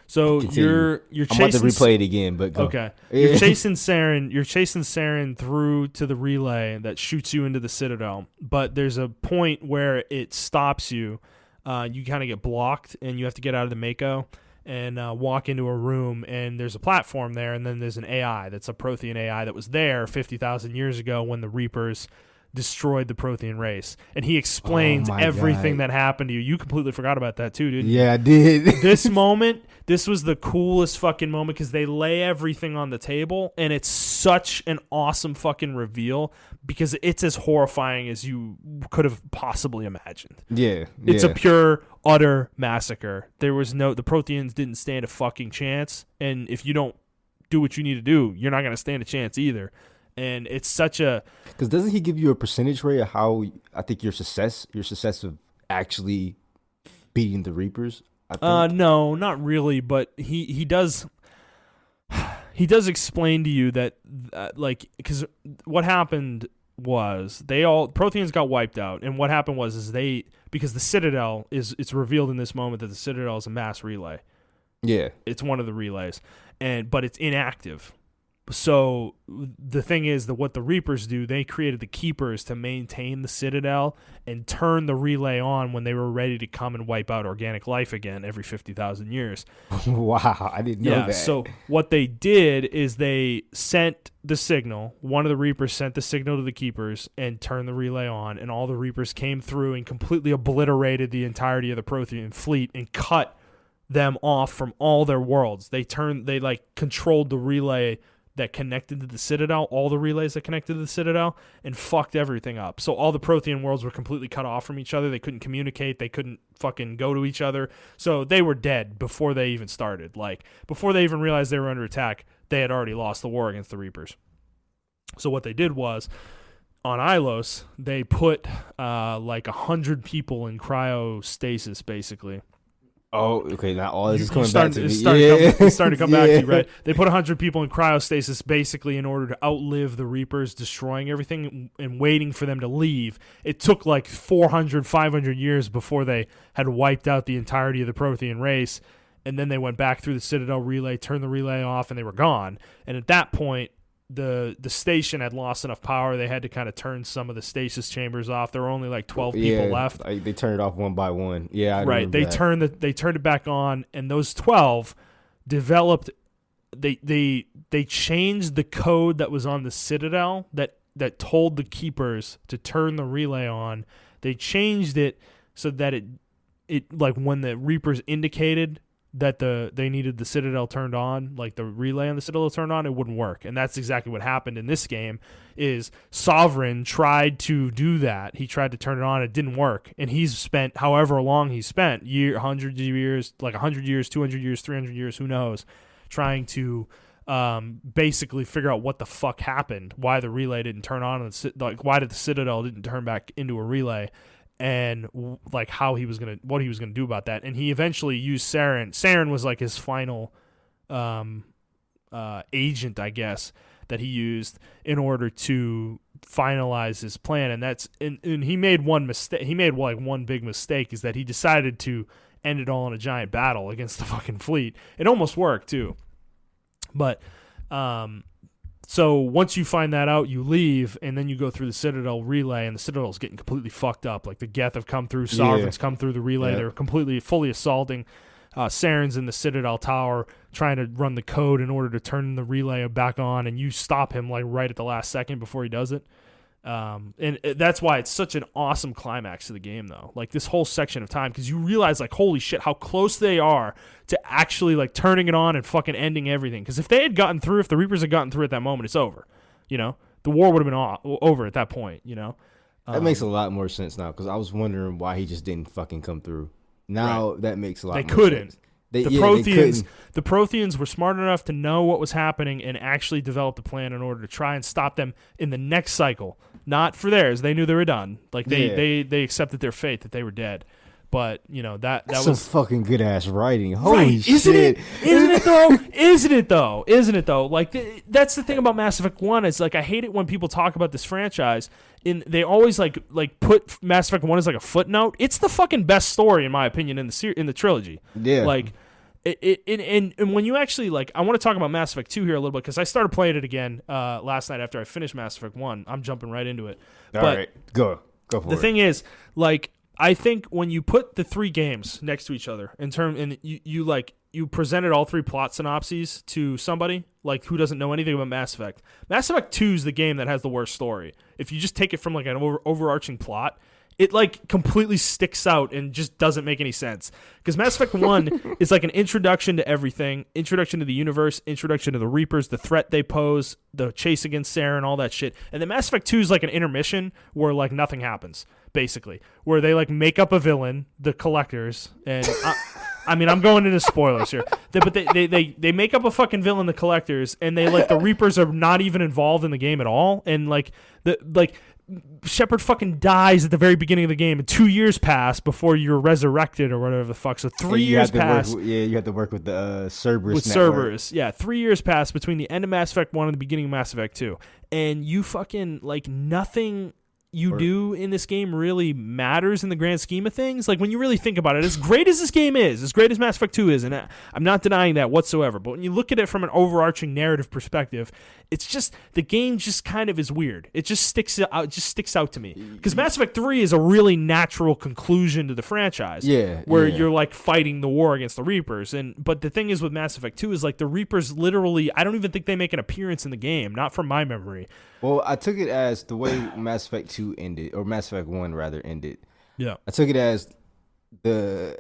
so
continue.
you're
I'm
chasing,
about to replay it again, but go.
Okay. You're chasing Saren through to the relay that shoots you into the Citadel, but there's a point where it stops you. You kind of get blocked, and you have to get out of the Mako and walk into a room, and there's a platform there, and then there's an AI that's a Prothean AI that was there 50,000 years ago when the Reapers destroyed the Prothean race, and he explains everything that happened to you. You completely forgot about that too, dude.
Yeah, I did.
This was the coolest fucking moment, because they lay everything on the table, and it's such an awesome fucking reveal, because it's as horrifying as you could have possibly imagined.
Yeah.
It's a pure, utter massacre. The Protheans didn't stand a fucking chance, and if you don't do what you need to do, you're not going to stand a chance either. And it's such a...
Because doesn't he give you a percentage rate of how, I think, your success of actually beating the Reapers?
No, not really, but he does... He does explain to you that, like, because what happened was Protheans got wiped out, and what happened was because the Citadel it's revealed in this moment that the Citadel is a mass relay.
Yeah.
It's one of the relays, but it's inactive. So the thing is that what the Reapers do, they created the Keepers to maintain the Citadel and turn the relay on when they were ready to come and wipe out organic life again every 50,000 years.
Wow, I didn't know that.
So what they did is they sent the signal. One of the Reapers sent the signal to the Keepers and turned the relay on, and all the Reapers came through and completely obliterated the entirety of the Prothean fleet and cut them off from all their worlds. They controlled the relay, that connected to the Citadel, all the relays that connected to the Citadel, and fucked everything up. So all the Prothean worlds were completely cut off from each other. They couldn't communicate. They couldn't fucking go to each other. So they were dead before they even started. Like, before they even realized they were under attack, they had already lost the war against the Reapers. So what they did was, on Ilos, they put like 100 people in cryostasis, basically.
Oh, okay. Now all this is coming back to me.
It's starting to come back to you, right? They put 100 people in cryostasis basically in order to outlive the Reapers, destroying everything and waiting for them to leave. It took like 400, 500 years before they had wiped out the entirety of the Prothean race, and then they went back through the Citadel relay, turned the relay off, and they were gone. And at that point, the station had lost enough power. They had to kind of turn some of the stasis chambers off. There were only like 12 people left.
Like they turned it off one by one. Yeah, I
right. They turned it back on, and those 12 developed. They changed the code that was on the Citadel that told the keepers to turn the relay on. They changed it so that it like when the Reapers indicated that they needed the Citadel turned on, like the relay on the Citadel turned on, it wouldn't work. And that's exactly what happened in this game. Is Sovereign tried to do that. He tried to turn it on, it didn't work. And he's spent however long he spent, 100 years, like 100 years, 200 years, 300 years, who knows, trying to basically figure out what the fuck happened, why the relay didn't turn on, and like why did the Citadel didn't turn back into a relay. And like what he was gonna do about that. And he eventually used Saren. Saren was like his final agent, I guess, that he used in order to finalize his plan. And he made one mistake. He made like one big mistake, is that he decided to end it all in a giant battle against the fucking fleet. It almost worked too, but so once you find that out, you leave, and then you go through the Citadel relay, and the Citadel's getting completely fucked up. Like, the Geth have come through, Sovereign's come through the relay. They're fully assaulting. Saren's in the Citadel tower trying to run the code in order to turn the relay back on, and you stop him like right at the last second before he does it. And that's why it's such an awesome climax to the game, though. Like, this whole section of time, because you realize, like, holy shit, how close they are to actually, like, turning it on and fucking ending everything. Because if the Reapers had gotten through at that moment, it's over. You know? The war would have been over at that point, you know?
That makes a lot more sense now, because I was wondering why he just didn't fucking come through. Now that makes a lot more sense.
The Protheans were smart enough to know what was happening and actually developed a plan in order to try and stop them in the next cycle. Not for theirs. They knew they were done. Like, they accepted their fate, that they were dead. But, you know, that was
some fucking good ass writing. Holy shit.
Isn't it though? Like, that's the thing about Mass Effect 1. It's like, I hate it when people talk about this franchise and they always like put Mass Effect 1 as like a footnote. It's the fucking best story, in my opinion, in the trilogy.
Yeah.
Like, and when you actually, like, I want to talk about Mass Effect 2 here a little bit, because I started playing it again last night after I finished Mass Effect 1. I'm jumping right into it.
All right, go for it.
The thing is, like, I think when you put the three games next to each other and you presented all three plot synopses to somebody like who doesn't know anything about Mass Effect. Mass Effect 2 is the game that has the worst story. If you just take it from like an overarching plot, it like completely sticks out and just doesn't make any sense. Because Mass Effect 1 is like an introduction to everything, introduction to the universe, introduction to the Reapers, the threat they pose, the chase against Saren, all that shit. And then Mass Effect 2 is like an intermission where like nothing happens, basically. Where they like make up a villain, the Collectors, and I mean, I'm going into spoilers here. But they make up a fucking villain, the Collectors, and they like the Reapers are not even involved in the game at all. And like Shepard fucking dies at the very beginning of the game, and 2 years pass before you're resurrected or whatever the fuck. So 3 years pass.
You have to work with the Cerberus
with
network.
Cerberus, yeah. 3 years pass between the end of Mass Effect 1 and the beginning of Mass Effect 2. And you fucking, like, nothing you do in this game really matters in the grand scheme of things. Like, when you really think about it, as great as this game is, as great as Mass Effect 2 is, and I'm not denying that whatsoever, but when you look at it from an overarching narrative perspective, it's just, the game just kind of is weird. It just sticks out to me. Because Mass Effect 3 is a really natural conclusion to the franchise.
Yeah.
Where you're, like, fighting the war against the Reapers. But the thing is with Mass Effect 2 is, like, the Reapers literally, I don't even think they make an appearance in the game, not from my memory.
Well, I took it as the way Mass Effect 2 ended, or Mass Effect 1 rather ended.
Yeah.
I took it as the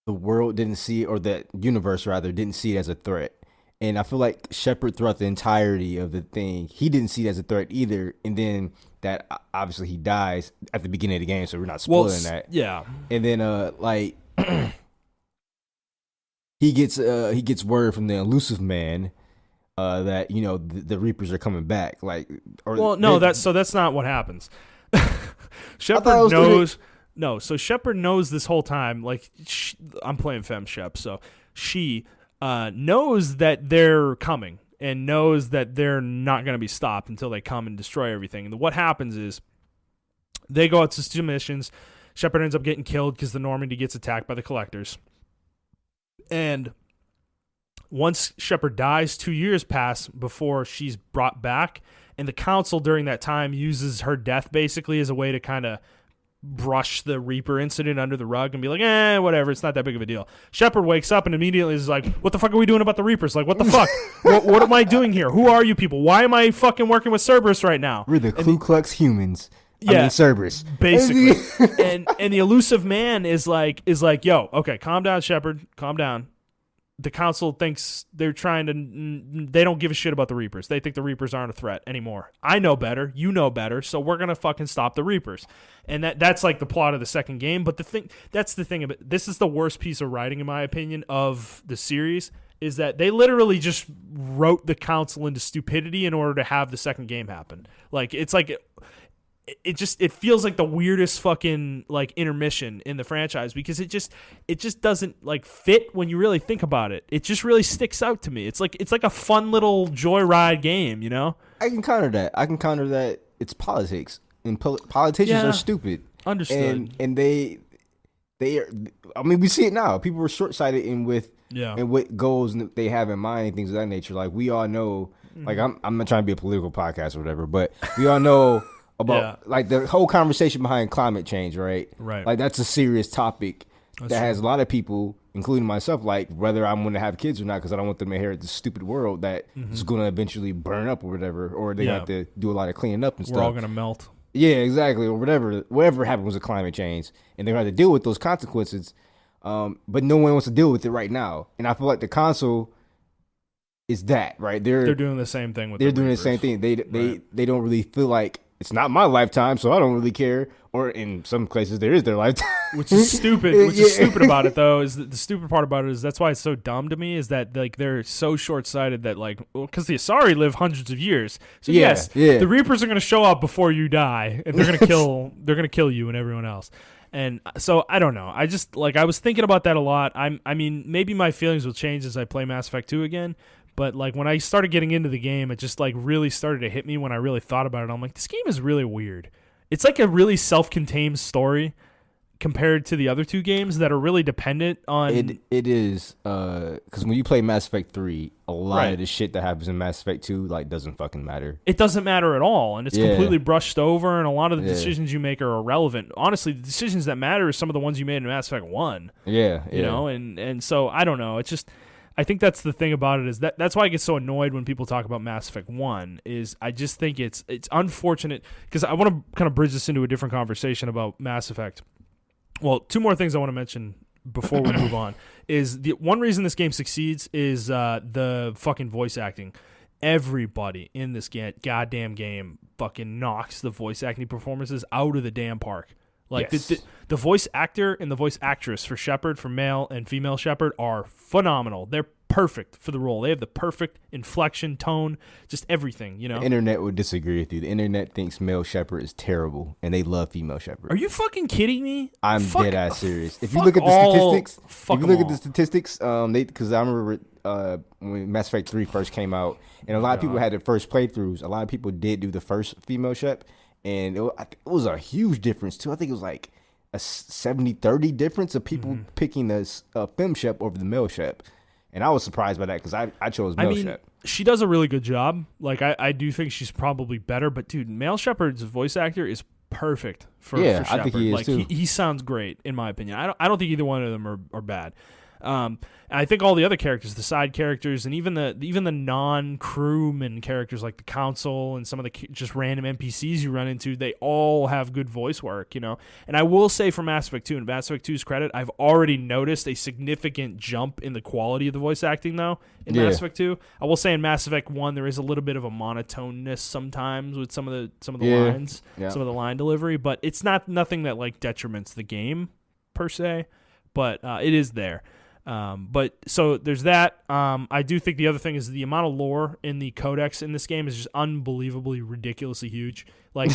world didn't see it, or the universe rather didn't see it as a threat. And I feel like Shepard throughout the entirety of the thing, he didn't see it as a threat either. And then that obviously he dies at the beginning of the game, so we're not spoiling that.
Yeah.
And then like he gets word from the elusive man that the Reapers are coming back. Like,
that's not what happens. Shepard knows. No, so Shepard knows this whole time. Like, I'm playing Fem Shep, so she knows that they're coming and knows that they're not going to be stopped until they come and destroy everything. And what happens is they go out to 2 missions. Shepard ends up getting killed because the Normandy gets attacked by the Collectors. And once Shepard dies, 2 years pass before she's brought back. And the Council during that time uses her death basically as a way to kind of brush the Reaper incident under the rug and be like, whatever, it's not that big of a deal. Shepard wakes up and immediately is like, what the fuck are we doing about the Reapers? Like, what the fuck? what am I doing here? Who are you people? Why am I fucking working with Cerberus right now?
We're the Ku Klux humans. Yeah, I mean, Cerberus.
Basically. and the elusive man is like, yo, okay, calm down, Shepard. Calm down. The Council thinks they don't give a shit about the Reapers. They think the Reapers aren't a threat anymore. I know better. You know better. So we're going to fucking stop the Reapers. And that's like the plot of the second game. But that's the thing about this is the worst piece of writing, in my opinion, of the series, is that they literally just wrote the Council into stupidity in order to have the second game happen. Like, it's like it feels like the weirdest fucking like intermission in the franchise because it just doesn't like fit when you really think about it. It just really sticks out to me. It's like a fun little joyride game, you know?
I can counter that. It's politics, and politicians are stupid.
Understood.
And they are. I mean, we see it now. People are short-sighted in what goals they have in mind and things of that nature. Like, we all know. Like, I'm not trying to be a political podcast or whatever, but we all know about like the whole conversation behind climate change, right?
Right.
Like, that's a serious topic that has a lot of people, including myself, like whether I'm going to have kids or not, because I don't want them to inherit this stupid world that is going to eventually burn up or whatever, or they have to do a lot of cleaning up and stuff.
We're all going to melt.
Yeah, exactly, or whatever happens with climate change, and they're going to have to deal with those consequences. But no one wants to deal with it right now, and I feel like the console is that, right?
They're doing the same thing with.
They're doing the same thing. They don't really feel like it's not my lifetime, so I don't really care. Or in some cases, there is their lifetime,
which is stupid. Which is stupid about it, though, is the stupid part about it is that's why it's so dumb to me. Is that like they're so short sighted that like because the Asari live hundreds of years. So the Reapers are going to show up before you die, and they're going to kill you and everyone else. And so I don't know. I just like I was thinking about that a lot. I mean, maybe my feelings will change as I play Mass Effect 2 again. But like when I started getting into the game, it just like really started to hit me when I really thought about it. I'm like, this game is really weird. It's like a really self-contained story compared to the other two games that are really dependent on.
It is because when you play Mass Effect 3, a lot of the shit that happens in Mass Effect 2 like doesn't fucking matter.
It doesn't matter at all, and it's completely brushed over. And a lot of the decisions you make are irrelevant. Honestly, the decisions that matter are some of the ones you made in Mass Effect 1.
Yeah,
you know, and so I don't know. It's just. I think that's the thing about it is that's why I get so annoyed when people talk about Mass Effect 1 is I just think it's unfortunate because I want to kind of bridge this into a different conversation about Mass Effect. Well, two more things I want to mention before we move on is the one reason this game succeeds is the fucking voice acting. Everybody in this goddamn game fucking knocks the voice acting performances out of the damn park. Like the voice actor and the voice actress for Shepard, for male and female Shepard, are phenomenal. They're perfect for the role. They have the perfect inflection, tone, just everything. You know,
the internet would disagree with you. The internet thinks male Shepard is terrible, and they love female Shepard.
Are you fucking kidding me?
I'm dead ass serious. If you look at the statistics, because I remember when Mass Effect 3 first came out, and a lot of people had their first playthroughs. A lot of people did do the first female Shep. And it was a huge difference, too. I think it was like a 70-30 difference of people picking the femme Shep over the male Shep. And I was surprised by that because I chose male Shep.
She does a really good job. Like, I do think she's probably better. But, dude, male Shepard's voice actor is perfect for Shepard.
I think he is,
like,
too.
He sounds great, in my opinion. I don't think either one of them are bad. And I think all the other characters, the side characters, and even the non-crewman characters like the council and some of the just random NPCs you run into, they all have good voice work, you know. And I will say for Mass Effect 2, and Mass Effect 2's credit, I've already noticed a significant jump in the quality of the voice acting, though, in Mass Effect 2. I will say in Mass Effect 1, there is a little bit of a monotoneness sometimes with some of the lines, some of the line delivery, but it's nothing that like detriments the game per se, but it is there. But so there's that. I do think the other thing is the amount of lore in the codex in this game is just unbelievably ridiculously huge. Like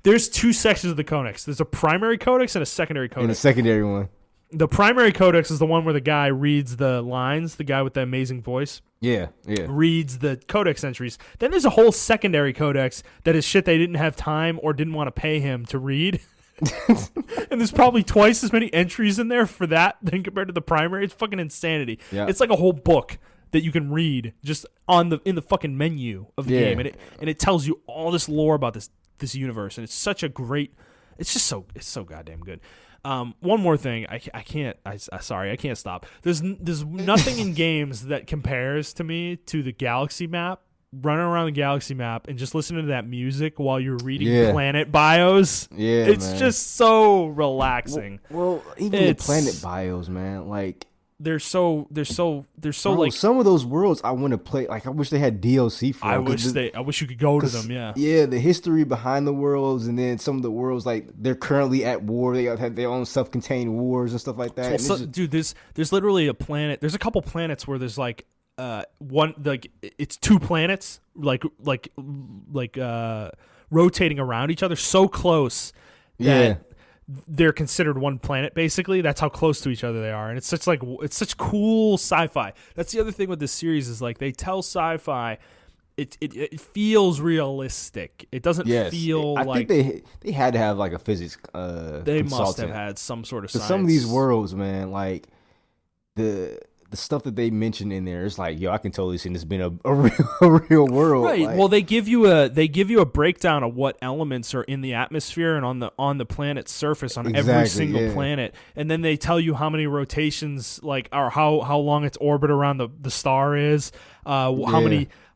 there's two sections of the codex. There's a primary codex and a secondary codex.
And a secondary one.
The primary codex is the one where the guy reads the lines, the guy with the amazing voice.
Yeah.
Reads the codex entries. Then there's a whole secondary codex that is shit they didn't have time or didn't want to pay him to read. And there's probably twice as many entries in there for that than compared to the primary. It's fucking insanity. Yeah. It's like a whole book that you can read just in the fucking menu of the game, and it tells you all this lore about this universe, and it's such a great. It's so goddamn good. One more thing, I can't stop. There's nothing in games that compares to me to the galaxy map. Running around the galaxy map and just listening to that music while you're reading planet bios. Yeah, it's just so relaxing.
Well, even the planet bios, man, like
they're so bro, like
some of those worlds I want to play. Like I wish they had DLC for.
I wish you could go to them.
Yeah, the history behind the worlds, and then some of the worlds like they're currently at war. They have their own self-contained wars and stuff like that.
Dude, there's literally a planet. There's a couple planets where there's like. One like it's two planets like rotating around each other so close that they're considered one planet basically. That's how close to each other they are, and it's such cool sci-fi. That's the other thing with this series is like they tell sci-fi. It feels realistic. It doesn't feel like.
I think they had to have like a physics.
They must have had some sort of science.
Some of these worlds, man, like the stuff that they mentioned in there, it's like, yo, I can totally see this being a real world.
Right.
Like,
well, they give you a breakdown of what elements are in the atmosphere and on the planet's surface on every single planet, and then they tell you how many rotations, like, or how long its orbit around the star is, how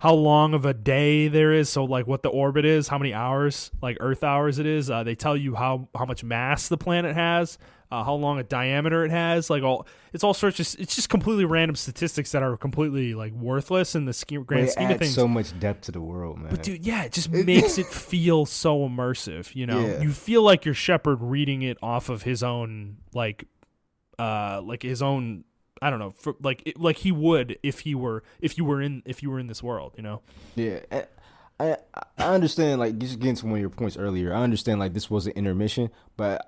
long of a day there is, so like what the orbit is, how many hours, like Earth hours it is. They tell you how much mass the planet has. How long a diameter it has, it's all sorts of, it's just completely random statistics that are completely like worthless in the grand scheme of things.
So much depth to the world, man.
But dude, it just makes it feel so immersive. You know, you feel like you're Shepard reading it off of his own like his own. I don't know, like he would if you were in this world. You know.
Yeah. I understand, like, just getting to one of your points earlier. I understand, like, this was an intermission, but.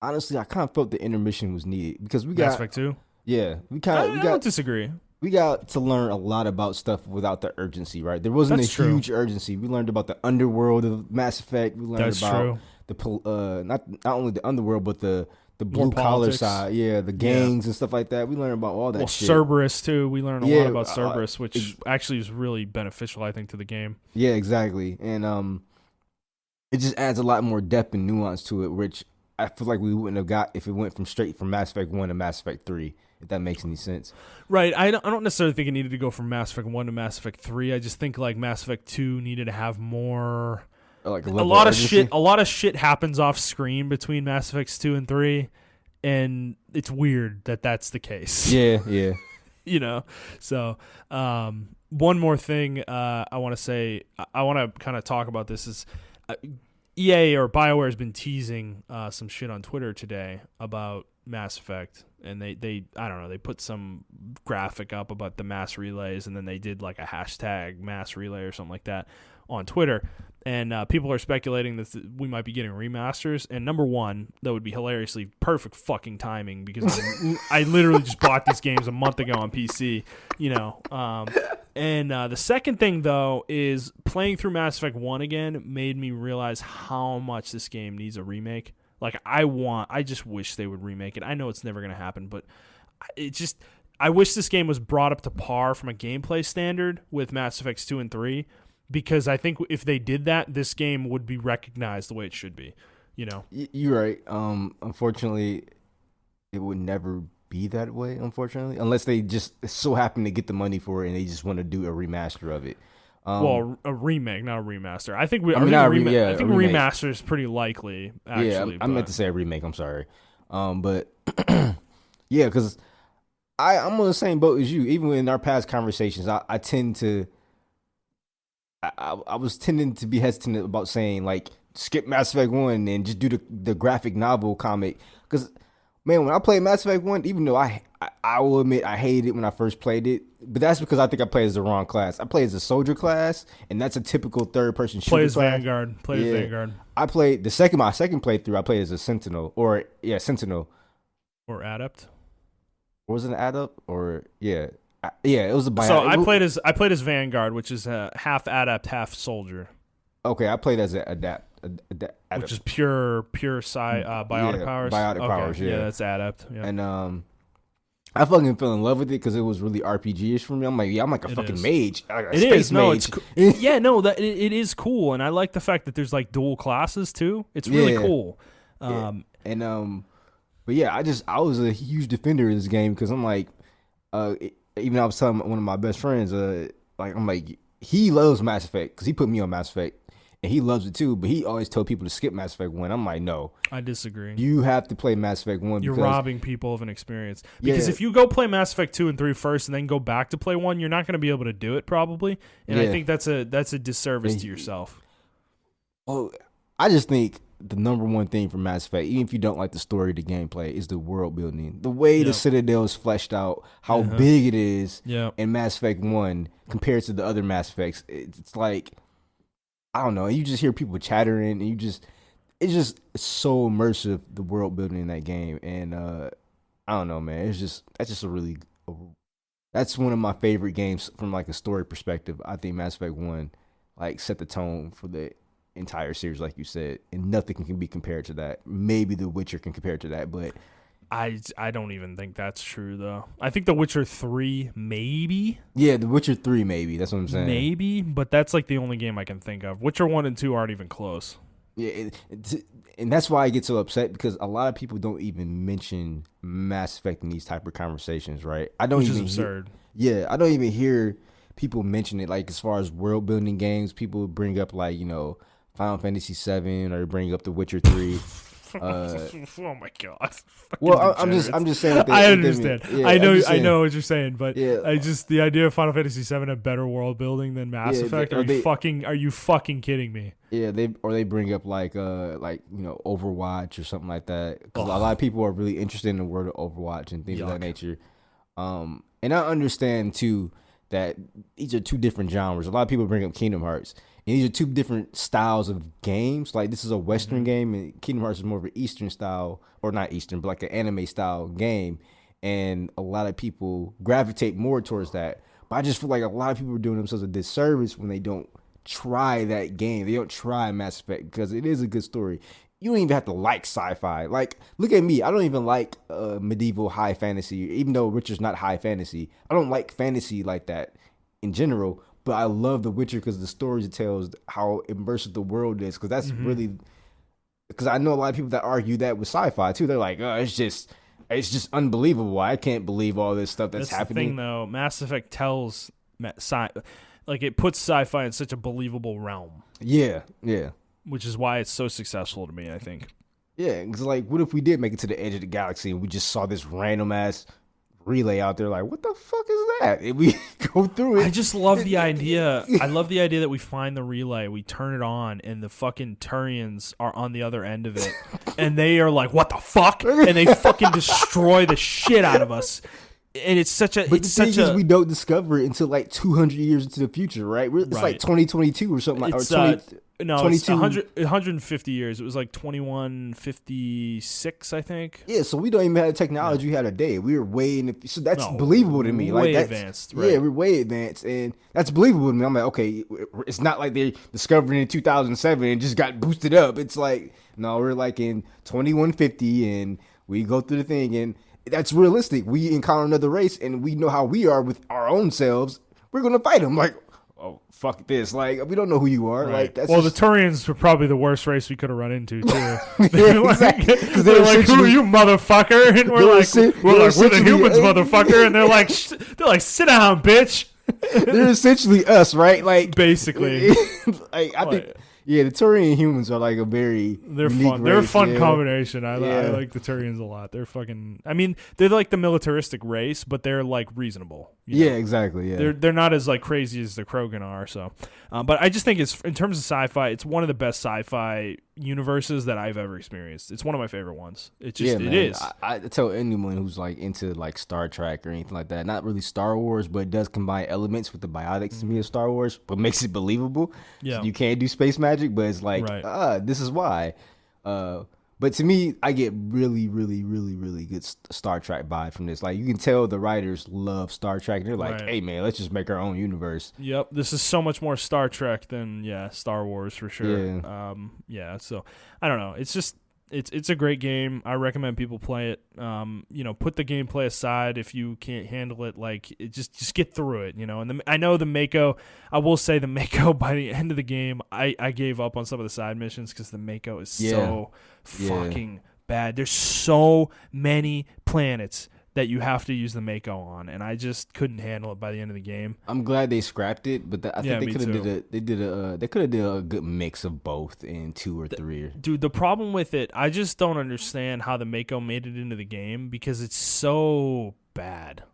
Honestly, I kind of felt the intermission was needed because we got
Mass Effect 2.
Yeah,
I don't disagree.
We got to learn a lot about stuff without the urgency, right? There wasn't huge urgency. We learned about the underworld of Mass Effect. We learned about the not only the underworld but the blue collar side, the gangs and stuff like that. We learned about all that. Well, shit.
Cerberus too. We learned a lot about Cerberus, which actually is really beneficial, I think, to the game.
Yeah, exactly, and it just adds a lot more depth and nuance to it, which I feel like we wouldn't have got if it went straight from Mass Effect 1 to Mass Effect 3, if that makes any sense.
Right. I don't necessarily think it needed to go from Mass Effect 1 to Mass Effect 3. I just think like Mass Effect 2 needed to have more like a lot of shit happens off screen between Mass Effects 2 and 3, and it's weird that that's the case.
Yeah.
You know. So, one more thing I want to say, I want to kind of talk about this is EA or BioWare has been teasing some shit on Twitter today about Mass Effect, and they I don't know, they put some graphic up about the mass relays, and then they did like a hashtag mass relay or something like that on Twitter, and people are speculating that we might be getting remasters. And number one, that would be hilariously perfect fucking timing because I literally just bought these games a month ago on PC, you know. And the second thing, though, is playing through Mass Effect 1 again made me realize how much this game needs a remake. Like, I just wish they would remake it. I know it's never going to happen, but I wish this game was brought up to par from a gameplay standard with Mass Effects 2 and 3, because I think if they did that, this game would be recognized the way it should be, you know?
You're right. Unfortunately, it would never be that way, unfortunately, unless they just so happen to get the money for it and they just want to do a remaster of it.
Well, a remake, not a remaster. I think
a remake.
Remaster is pretty likely. Actually,
I meant to say a remake. I'm sorry, but yeah, because I'm on the same boat as you. Even in our past conversations, I tend to. I was tending to be hesitant about saying like skip Mass Effect 1 and just do the graphic novel comic, because man, when I played Mass Effect 1, even though I will admit I hated it when I first played it, but that's because I think I played as the wrong class. I played as a soldier class, and that's a typical third person shooter
play as
class.
Vanguard. Play as Vanguard.
I played my second playthrough. I played as a Sentinel, Sentinel,
or Adept.
Or was it an Adept? Or it was a.
So I played as Vanguard, which is half Adept, half soldier.
Okay, I played as an Adept.
Which is pure biotic powers.
Biotic powers, yeah.
Yeah, that's Adept. Yeah.
And I fucking fell in love with it because it was really RPG-ish for me. I'm like a fucking mage. Like a space mage.
Yeah, no, it is cool, and I like the fact that there's like dual classes too. It's really cool.
But yeah, I was a huge defender of this game because I'm like, even I was telling one of my best friends, I'm like, he loves Mass Effect because he put me on Mass Effect. And he loves it too, but he always told people to skip Mass Effect 1. I'm like, no.
I disagree.
You have to play Mass Effect 1.
You're robbing people of an experience. Because if you go play Mass Effect 2 and 3 first and then go back to play 1, you're not going to be able to do it probably. And I think that's a disservice to yourself.
Oh, I just think the number one thing for Mass Effect, even if you don't like the story, the gameplay, is the world building. The way the Citadel is fleshed out, how big it is in Mass Effect 1 compared to the other Mass Effects. It's like, I don't know. You just hear people chattering, and it's just so immersive, the world building in that game. And I don't know, man. That's one of my favorite games from like a story perspective. I think Mass Effect 1 like set the tone for the entire series, like you said, and nothing can be compared to that. Maybe The Witcher can compare to that, but
I don't even think that's true, though. I think The Witcher 3, maybe.
Yeah, The Witcher 3, maybe. That's what I'm saying.
Maybe, but that's like the only game I can think of. Witcher 1 and 2 aren't even close.
Yeah, and that's why I get so upset, because a lot of people don't even mention Mass Effect in these type of conversations, right?
Which is absurd.
I don't even hear people mention it. Like, as far as world building games, people bring up like, Final Fantasy VII, or bring up The Witcher 3.
Oh my god!
Well, I'm just saying.
I understand. Yeah, I know what you're saying, but the idea of Final Fantasy VII a better world building than Mass Effect. Are you fucking kidding me?
Yeah, they bring up like Overwatch or something like that, because a lot of people are really interested in the world of Overwatch and things of that nature. And I understand too that these are two different genres. A lot of people bring up Kingdom Hearts. And these are two different styles of games. Like, this is a Western game, and Kingdom Hearts is more of an Eastern style, or not Eastern, but like an anime style game. And a lot of people gravitate more towards that. But I just feel like a lot of people are doing themselves a disservice when they don't try that game. They don't try Mass Effect, because it is a good story. You don't even have to like sci-fi. Like, look at me. I don't even like medieval high fantasy, even though Witcher's not high fantasy. I don't like fantasy like that in general. But I love The Witcher because the stories it tells, how immersive the world is. Because that's really, because I know a lot of people that argue that with sci-fi too. They're like, oh, it's just unbelievable. I can't believe all this stuff that's happening.
The thing, though, Mass Effect tells it puts sci-fi in such a believable realm.
Yeah.
Which is why it's so successful to me, I think.
Yeah, because like, what if we did make it to the edge of the galaxy and we just saw this random ass relay out there, like, what the fuck is that? And we go through it.
I just love the idea. I love the idea that we find the relay, we turn it on, and the fucking Turians are on the other end of it, and they are like, what the fuck? And they fucking destroy the shit out of us. And it's such a.
But the thing is, we don't discover it until like 200 years into the future, right? It's like 2022 or something like.
No, 150 years. It was like 2156, I think.
Yeah, so we don't even have the technology we had today. We were way in the, so that's believable to me.
Way
like,
advanced, right?
Yeah, we're way advanced, and that's believable to me. I'm like, okay, it's not like they discovered it in 2007 and just got boosted up. It's like, no, we're like in 2150, and we go through the thing, and that's realistic. We encounter another race, and we know how we are with our own selves. We're gonna fight them. Like, oh, fuck this. Like, we don't know who you are.
Right.
Like, that's
the
just...
Turians were probably the worst race we could have run into, too.
Yeah, exactly.
They're like, who are you, motherfucker? And we're like, we're the humans, motherfucker. And they're like, sit down, bitch.
They're essentially us, right? Like,
basically.
Like, I think... Yeah, the Turian humans are like a very
they're fun. They're a fun combination. I like the Turians a lot. They're fucking. I mean, they're like the militaristic race, but they're like reasonable.
Yeah, exactly. Yeah,
they're not as like crazy as the Krogan are. So, but I just think it's in terms of sci-fi, it's one of the best sci-fi universes that I've ever experienced. It's one of my favorite ones. It is.
I tell anyone who's like into like Star Trek or anything like that, not really Star Wars, but it does combine elements with the biotics to me of Star Wars, but makes it believable.
Yeah,
so you can't do space magic, but it's like, this is why. But to me, I get really, really, really, really good Star Trek vibe from this. Like, you can tell the writers love Star Trek. They're like, hey, man, let's just make our own universe.
Yep. This is so much more Star Trek than, Star Wars for sure.
Yeah.
So, I don't know. It's just, it's a great game. I recommend people play it. Put the gameplay aside if you can't handle it. Like, just get through it, And I know the Mako, I will say the Mako, by the end of the game, I gave up on some of the side missions because the Mako is so fucking bad. There's so many planets that you have to use the Mako on, and I just couldn't handle it by the end of the game.
I'm glad they scrapped it, but I think they could have did a good mix of both in 2 or 3.
Dude, the problem with it, I just don't understand how the Mako made it into the game because it's so bad.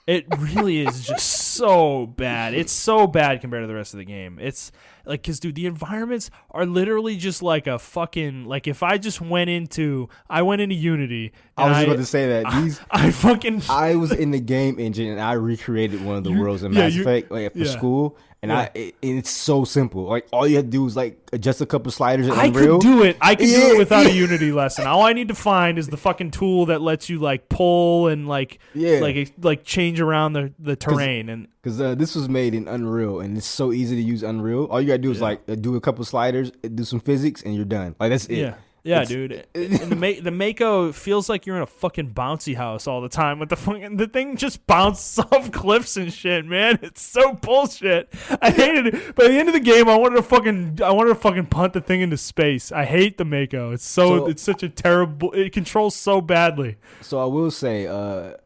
It really is just so bad. It's so bad compared to the rest of the game. It's like, because, dude, the environments are literally just like a fucking, like, if I just went into Unity.
I was just about to say that. I was in the game engine and I recreated one of the worlds in Mass Effect for school. And it's so simple. Like, all you have to do is like adjust a couple sliders in Unreal.
I could do it without a Unity lesson. All I need to find is the fucking tool that lets you like pull and like change around the terrain. And
because this was made in Unreal and it's so easy to use Unreal. All you gotta do is like do a couple sliders, do some physics, and you're done. Like, that's it.
Yeah, dude. And the Mako feels like you're in a fucking bouncy house all the time with the thing just bounces off cliffs and shit, man. It's so bullshit. I hated it. By the end of the game, I wanted to fucking punt the thing into space. I hate the Mako. It's such a terrible. It controls so badly.
So I will say,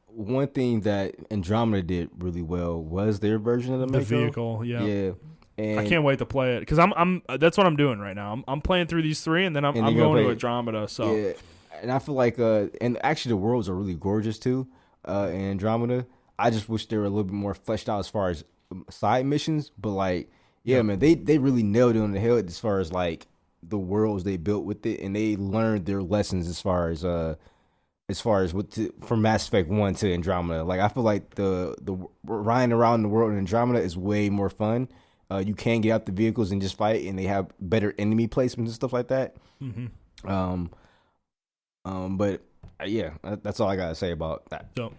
one thing that Andromeda did really well was their version of the Mako.
The vehicle, yeah.
And
I can't wait to play it because I'm that's what I'm doing right now. I'm playing through these 3 and then I'm going to Andromeda. So
yeah, and I feel like and actually the worlds are really gorgeous too. In Andromeda, I just wish they were a little bit more fleshed out as far as side missions. But like, man, they really nailed it on the head as far as like the worlds they built with it, and they learned their lessons as far as from Mass Effect 1 to Andromeda. Like, I feel like the riding around the world in Andromeda is way more fun. You can get out the vehicles and just fight, and they have better enemy placements and stuff like that.
Mm-hmm.
But that's all I gotta say about that.
So,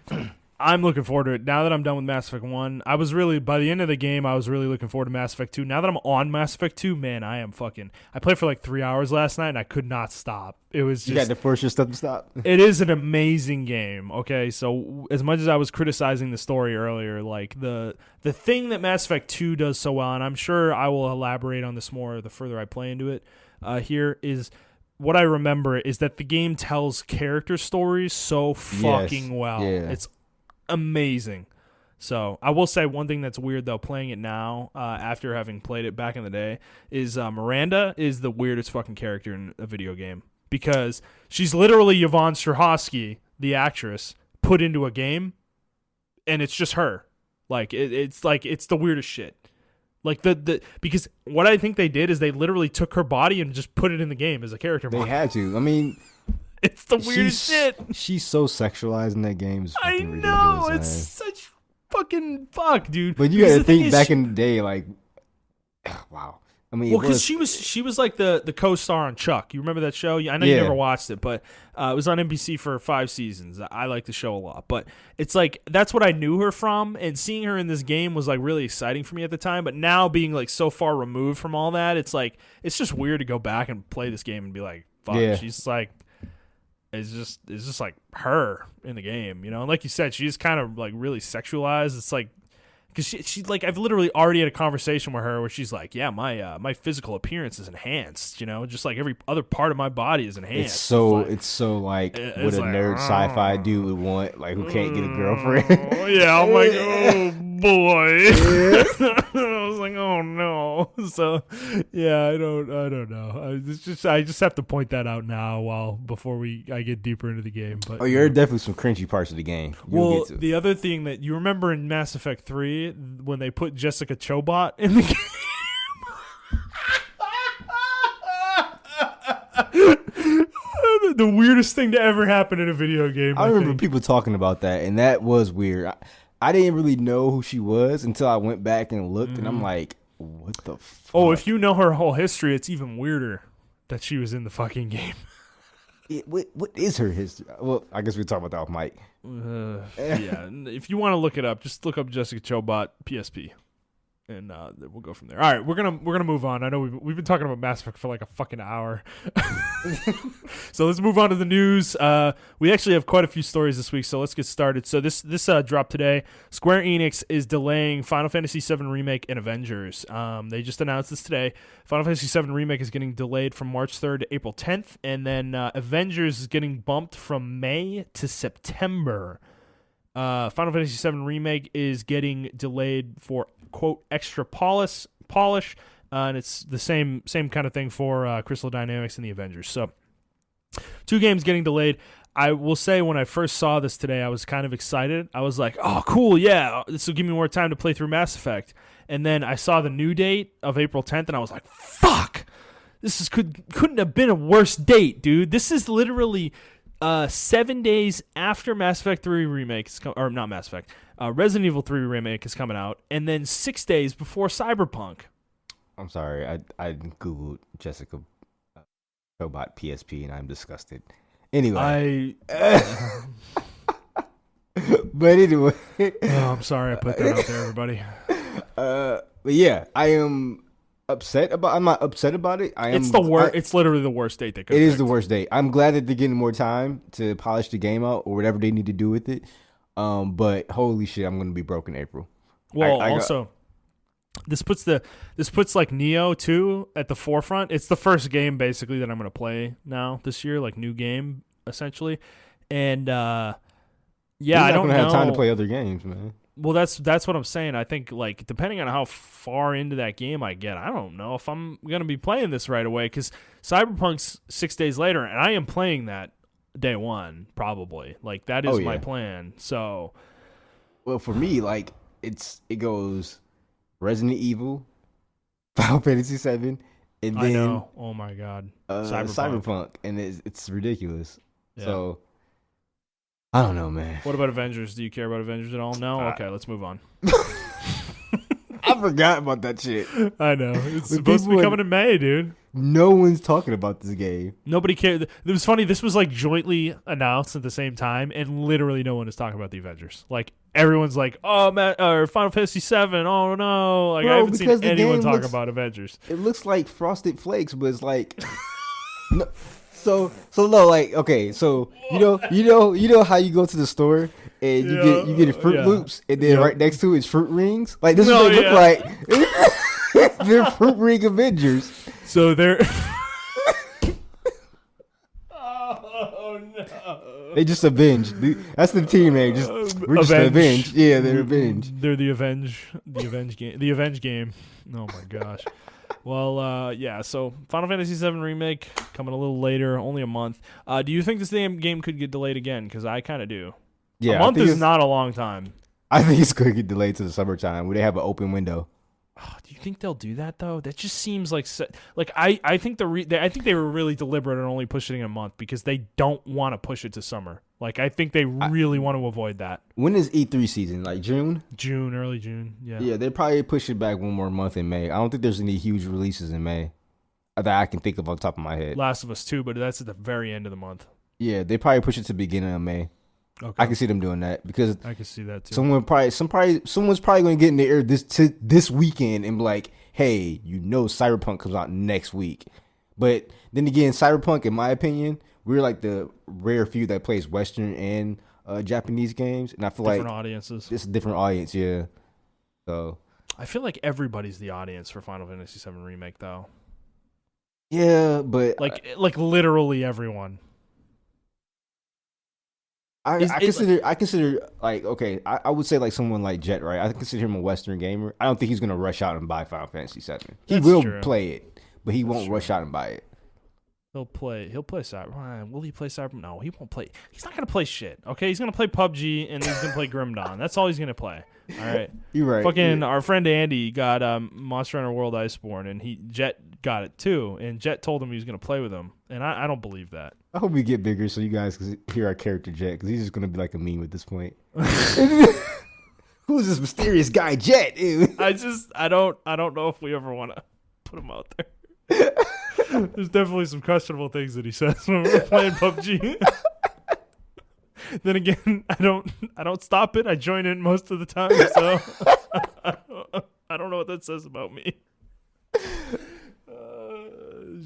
I'm looking forward to it. Now that I'm done with Mass Effect 1, by the end of the game, I was really looking forward to Mass Effect 2. Now that I'm on Mass Effect 2, man, I played for like 3 hours last night, and I could not stop. It was just...
You got to force your stuff to stop.
It is an amazing game, okay? So as much as I was criticizing the story earlier, like the thing that Mass Effect 2 does so well, and I'm sure I will elaborate on this more the further I play into it here, is... What I remember is that the game tells character stories so fucking well.
Yeah.
It's amazing. So I will say one thing that's weird though, playing it now after having played it back in the day, is Miranda is the weirdest fucking character in a video game because she's literally Yvonne Strahovski, the actress, put into a game, and it's just her. Like it's the weirdest shit. Like because what I think they did is they literally took her body and just put it in the game as a character model.
They had to. I mean,
it's the weirdest shit.
She's so sexualized in that game.
I know, it's such fucking fuck, dude.
But you got to think back in the day, like, wow. I mean,
well, because she was like the co-star on Chuck. You remember that show? I know you never watched it, but it was on NBC for 5 seasons. I like the show a lot, but it's like that's what I knew her from, and seeing her in this game was like really exciting for me at the time. But now being like so far removed from all that, it's like it's just weird to go back and play this game and be like, fuck, she's like. It's just like her in the game, And like you said, she's kind of like really sexualized. It's like Because she like I've literally already had a conversation with her where she's like, yeah, my physical appearance is enhanced, just like every other part of my body is enhanced.
It's so like what a nerd sci-fi dude would want, like who can't get a girlfriend.
Yeah, I'm like, oh boy. I was like, oh no. So yeah, I don't know. I just have to point that out now before I get deeper into the game. But
you're definitely some cringy parts of the game.
Well, the other thing that you remember in Mass Effect 3 when they put Jessica Chobot in the game. The weirdest thing to ever happen in a video game.
I remember people talking about that, and that was weird. I didn't really know who she was until I went back and looked, and I'm like, what the fuck?
Oh, if you know her whole history, it's even weirder that she was in the fucking game.
What is her history? Well, I guess we talk about that with Mike.
Yeah, if you want to look it up, just look up Jessica Chobot PSP, and we'll go from there. All right, we're gonna move on. I know we've been talking about Mass Effect for like a fucking hour, so let's move on to the news. We actually have quite a few stories this week, so let's get started. So this dropped today. Square Enix is delaying Final Fantasy VII Remake and Avengers. They just announced this today. Final Fantasy VII Remake is getting delayed from March 3rd to April 10th, and then Avengers is getting bumped from May to September. Final Fantasy VII Remake is getting delayed for, quote, extra polish, and it's the same kind of thing for Crystal Dynamics and the Avengers. So 2 games getting delayed. I will say when I first saw this today, I was kind of excited. I was like, oh, cool, yeah, this will give me more time to play through Mass Effect. And then I saw the new date of April 10th, and I was like, fuck, this couldn't have been a worse date, dude. This is literally 7 days after Mass Effect 3 Remake, or not Mass Effect, Resident Evil 3 Remake is coming out, and then 6 days before Cyberpunk.
I'm sorry, I googled Jessica Chobot PSP, and I'm disgusted. Anyway, but anyway,
I'm sorry I put that out there, everybody.
But yeah, I am upset about. I'm not upset about it.
It's the worst. It's literally the worst date they could.
It is the worst date. I'm glad that they're getting more time to polish the game out or whatever they need to do with it. But holy shit, I'm going to be broke in April.
Well, this puts like Neo 2 at the forefront. It's the first game basically that I'm going to play now this year, like new game essentially. And I don't know.
Have time to play other games, man.
Well, that's what I'm saying. I think like depending on how far into that game I get, I don't know if I'm going to be playing this right away because Cyberpunk's 6 days later, and I am playing that day one probably. Like that is my plan. So,
well, for me, like it goes Resident Evil, Final Fantasy VII, and then
I know. Oh my god,
Cyberpunk, and it's ridiculous. Yeah. So I don't know, man.
What about Avengers? Do you care about Avengers at all? No. Okay, let's move on.
I forgot about that shit.
I know. It's supposed to be coming in May, dude.
No one's talking about this game.
Nobody cared. It was funny. This was like jointly announced at the same time, and literally no one is talking about the Avengers. Like everyone's like, "Oh, man, or Final Fantasy VII. Oh no!" Like I haven't seen anyone talk about Avengers.
It looks like Frosted Flakes, but it's like, no, so no, like okay, so you know how you go to the store and you get Fruit Loops, and then right next to it is Fruit Rings. Like this is what they look like. They're Fruit Ring Avengers.
So they're oh no!
They just avenge. That's the team name. We're just avenge. Yeah, they're avenge.
They're the avenge game. The avenge game. Oh my gosh. Well, so Final Fantasy VII Remake coming a little later, only a month. Do you think this game could get delayed again? Because I kind of do. Yeah, a month is not a long time.
I think it's going to get delayed to the summertime where they have an open window.
Oh, do you think they'll do that though? That just seems like I think I think they were really deliberate and only pushing it a month because they don't want to push it to summer. Like I think they really want to avoid that.
When is E3 season? Like June?
Early June. Yeah.
Yeah, they probably push it back one more month in May. I don't think there's any huge releases in May that I can think of on top of my head.
Last of Us 2, but that's at the very end of the month.
Yeah, they probably push it to the beginning of May. Okay. I can see them doing that because
I can see that too.
Someone's probably going to get in the air this weekend and be like, "Hey, Cyberpunk comes out next week." But then again, Cyberpunk, in my opinion, we're like the rare few that plays Western and Japanese games, and I feel
different audiences.
It's a different audience, yeah. So
I feel like everybody's the audience for Final Fantasy VII Remake, though.
yeah, but
like literally everyone.
I consider like, okay, I would say like someone like Jet, right? I consider him a Western gamer. I don't think he's gonna rush out and buy Final Fantasy VII. He will play it, but he won't rush out and buy it.
He'll play Cyber. Will he play Cyber? No, he won't play. He's not gonna play shit. Okay, he's gonna play PUBG and he's gonna play Grim Dawn. That's all he's gonna play. All right,
you're right.
Fucking our friend Andy got Monster Hunter World Iceborne, and Jet got it too. And Jet told him he was gonna play with him, and I don't believe that.
I hope we get bigger so you guys can hear our character Jet, because he's just gonna be like a meme at this point. Who's this mysterious guy, Jet?
I don't know if we ever want to put him out there. There's definitely some questionable things that he says when we're playing PUBG. Then again, I don't stop it. I join in most of the time, so I don't know what that says about me.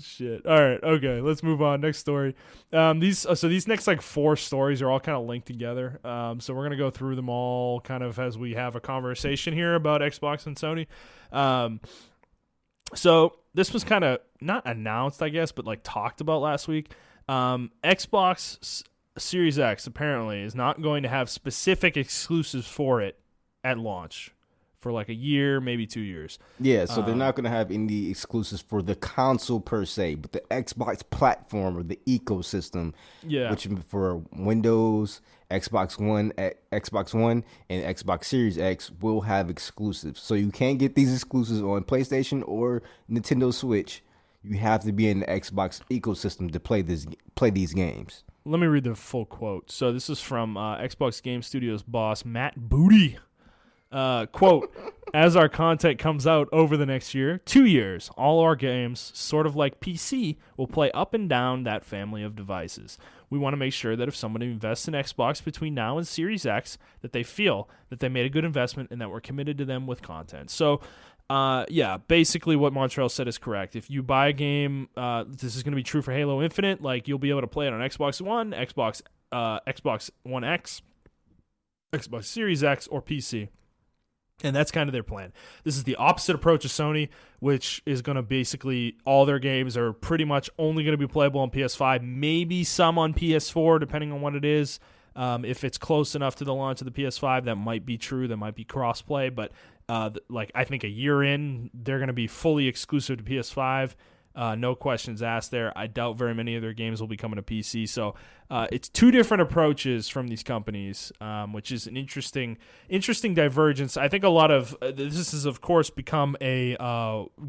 Shit. All right. Okay. Let's move on. Next story. These next like 4 stories are all kind of linked together. So we're gonna go through them all kind of as we have a conversation here about Xbox and Sony. So this was kind of not announced, I guess, but like talked about last week. Xbox Series X apparently is not going to have specific exclusives for it at launch for like a year, maybe 2 years.
Yeah, so they're not going to have any exclusives for the console per se, but the Xbox platform or the ecosystem, which for Windows, Xbox One, and Xbox Series X will have exclusives. So you can't get these exclusives on PlayStation or Nintendo Switch. You have to be in the Xbox ecosystem to play these games.
Let me read the full quote. So this is from Xbox Game Studios boss Matt Booty. Quote, as our content comes out over the next year, 2 years, all our games, sort of like PC, will play up and down that family of devices. We want to make sure that if somebody invests in Xbox between now and Series X, that they feel that they made a good investment and that we're committed to them with content. So, basically what Montrell said is correct. If you buy a game, this is going to be true for Halo Infinite, like you'll be able to play it on Xbox One, Xbox One X, Xbox Series X, or PC. And that's kind of their plan. This is the opposite approach of Sony, which is going to basically all their games are pretty much only going to be playable on PS5, maybe some on PS4, depending on what it is. If it's close enough to the launch of the PS5, that might be true. That might be crossplay. But I think a year in, they're going to be fully exclusive to PS5. No questions asked there. I doubt very many of their games will be coming to PC. So it's 2 different approaches from these companies, which is an interesting divergence. I think a lot of this has, of course, become a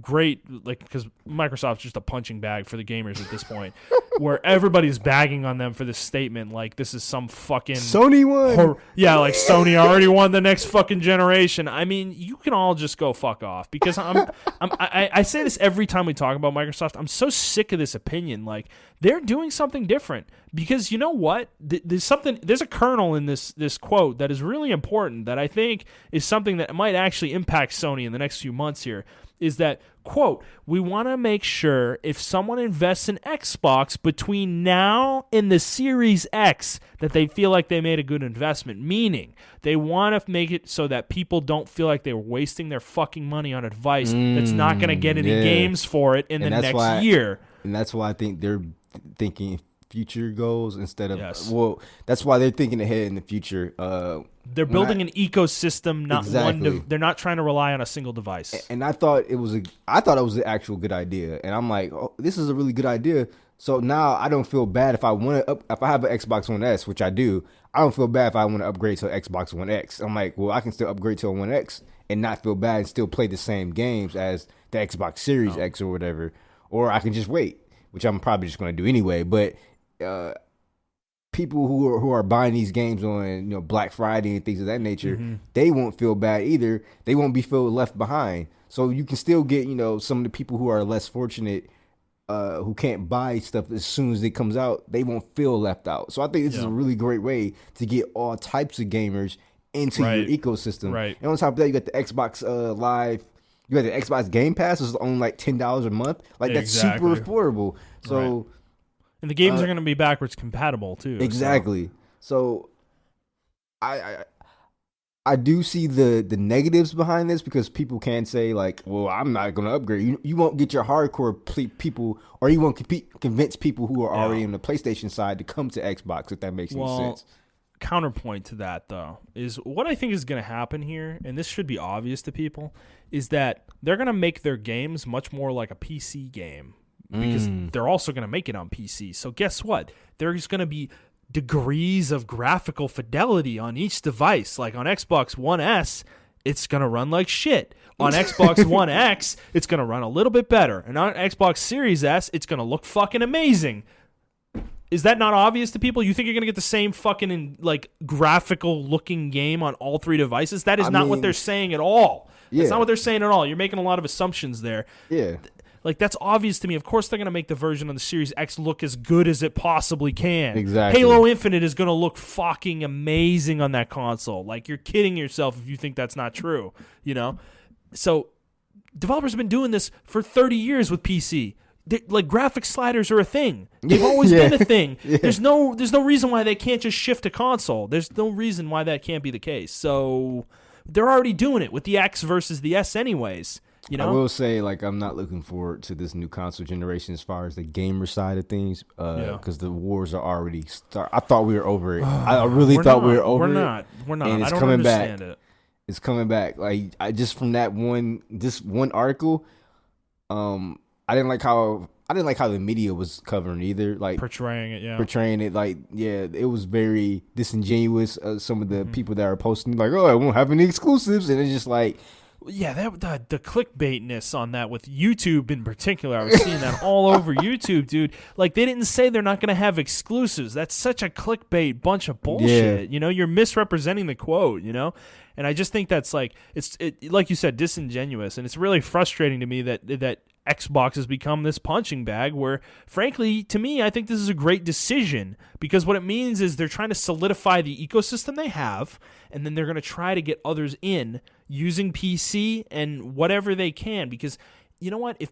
great, like, because Microsoft's just a punching bag for the gamers at this point, where everybody's bagging on them for this statement, like this is some fucking
Sony won.
Like Sony already won the next fucking generation. I mean, you can all just go fuck off, because I say this every time we talk about Microsoft. I'm so sick of this opinion. Like, they're doing something different, because you know what? There's a kernel in this quote that is really important, that I think is something that might actually impact Sony in the next few months here, is that, quote, we want to make sure if someone invests in Xbox between now and the Series X that they feel like they made a good investment, meaning they want to make it so that people don't feel like they're wasting their fucking money on a device that's not going to get any games for it in the next year.
And that's why I think they're thinking future goals instead of that's why they're thinking ahead in the future.
They're building an ecosystem, not one. They're not trying to rely on a single device.
And I thought it was an actual good idea, and I'm like, oh, this is a really good idea. So now I don't feel bad if I if I have an Xbox One S, which I do. I don't feel bad if I want to upgrade to Xbox One X. I'm like, well, I can still upgrade to a One X and not feel bad and still play the same games as the Xbox Series X or whatever. Or I can just wait, which I'm probably just going to do anyway. But people who are buying these games on Black Friday and things of that nature, they won't feel bad either. They won't be feel left behind. So you can still get some of the people who are less fortunate, who can't buy stuff as soon as it comes out. They won't feel left out. So I think this is a really great way to get all types of gamers into your ecosystem.
Right.
And on top of that, you got the Xbox Live. You got the Xbox Game Pass, which is only like $10 a month. Like that's super affordable. So. Right.
And the games are going to be backwards compatible too.
Exactly. So I I do see the negatives behind this because people can say like, well, I'm not going to upgrade. You won't get your hardcore people, or you won't convince people who are already on the PlayStation side to come to Xbox, if that makes any sense.
Counterpoint to that, though, is what I think is going to happen here, and this should be obvious to people, is that they're going to make their games much more like a PC game because they're also going to make it on PC. So guess what? There's going to be degrees of graphical fidelity on each device. Like on Xbox One S, it's going to run like shit. On Xbox One X, it's going to run a little bit better. And on Xbox Series S, it's going to look fucking amazing. Is that not obvious to people? You think you're going to get the same fucking like graphical looking game on all three devices? That is not what they're saying at all. Yeah. That's not what they're saying at all. You're making a lot of assumptions there.
Yeah.
Like, that's obvious to me. Of course they're going to make the version on the Series X look as good as it possibly can.
Exactly.
Halo Infinite is going to look fucking amazing on that console. Like, you're kidding yourself if you think that's not true, you know? So, developers have been doing this for 30 years with PC. Like, graphics sliders are a thing. They've always been a thing. Yeah. There's no reason why they can't just shift to console. There's no reason why that can't be the case. So, they're already doing it with the X versus the S anyways. You know?
I will say, like, I'm not looking forward to this new console generation as far as the gamer side of things, because the wars are already started. I thought we were over it. I really thought we were over it.
We're not.
And it's
I don't
coming
understand
back.
it.
It's coming back. Like, I just from that one article, I didn't like how the media was covering either. Like
portraying it. Like,
yeah, it was very disingenuous. Some of the people that are posting like, oh, I won't have any exclusives, and it's just like.
Yeah, the clickbaitness on that with YouTube in particular, I was seeing that all over YouTube, dude. Like, they didn't say they're not going to have exclusives. That's such a clickbait bunch of bullshit.
Yeah.
You know, you're misrepresenting the quote, you know? And I just think that's like, it's like you said, disingenuous. And it's really frustrating to me that Xbox has become this punching bag where, frankly, to me, I think this is a great decision because what it means is they're trying to solidify the ecosystem they have, and then they're going to try to get others in using PC and whatever they can because you know what? If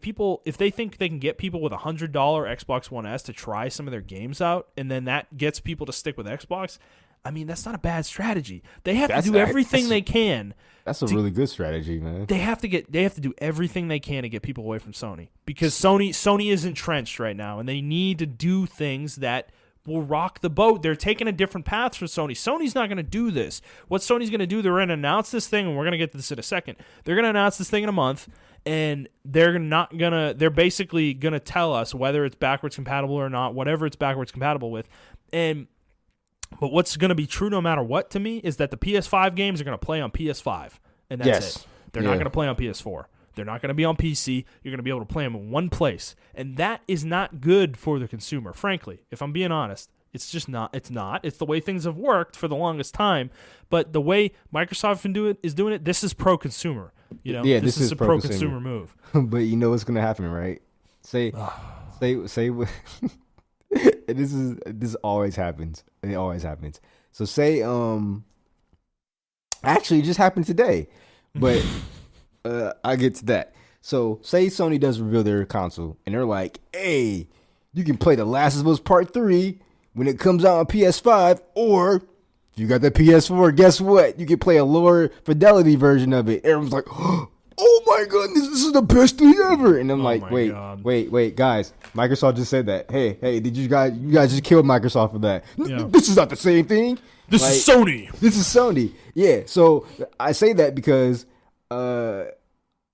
they think they can get people with $100 Xbox One S to try some of their games out, and then that gets people to stick with Xbox, I mean, that's not a bad strategy. They have to do everything they can.
That's a really good strategy, man.
They have to do everything they can to get people away from Sony because Sony is entrenched right now, and they need to do things that will rock the boat. They're taking a different path for Sony. Sony's not going to do this. What Sony's going to do, they're going to announce this thing, and we're going to get to this in a second. They're going to announce this thing in a month, and they're basically going to tell us whether it's backwards compatible or not, whatever it's backwards compatible with. But what's going to be true no matter what to me is that the PS5 games are going to play on PS5, and that's it. They're not going to play on PS4. They're not going to be on PC. You're going to be able to play them in one place, and that is not good for the consumer, frankly. If I'm being honest, it's just not. It's not. It's the way things have worked for the longest time, but the way Microsoft is doing it, this is pro-consumer. You know,
yeah,
this is a pro-consumer move.
But you know what's going to happen, right? Say. This always happens. It always happens. So say actually it just happened today. But I get to that. So say Sony does reveal their console and they're like, "Hey, you can play The Last of Us Part 3 when it comes out on PS5, or if you got the PS4, guess what? You can play a lower fidelity version of it." Everyone's like, "Oh my goodness, this is the best thing ever!" And I'm like, wait, guys, Microsoft just said that. Hey, did you guys just killed Microsoft for that? Yeah. This is not the same thing.
This is Sony.
This is Sony. Yeah. So I say that because the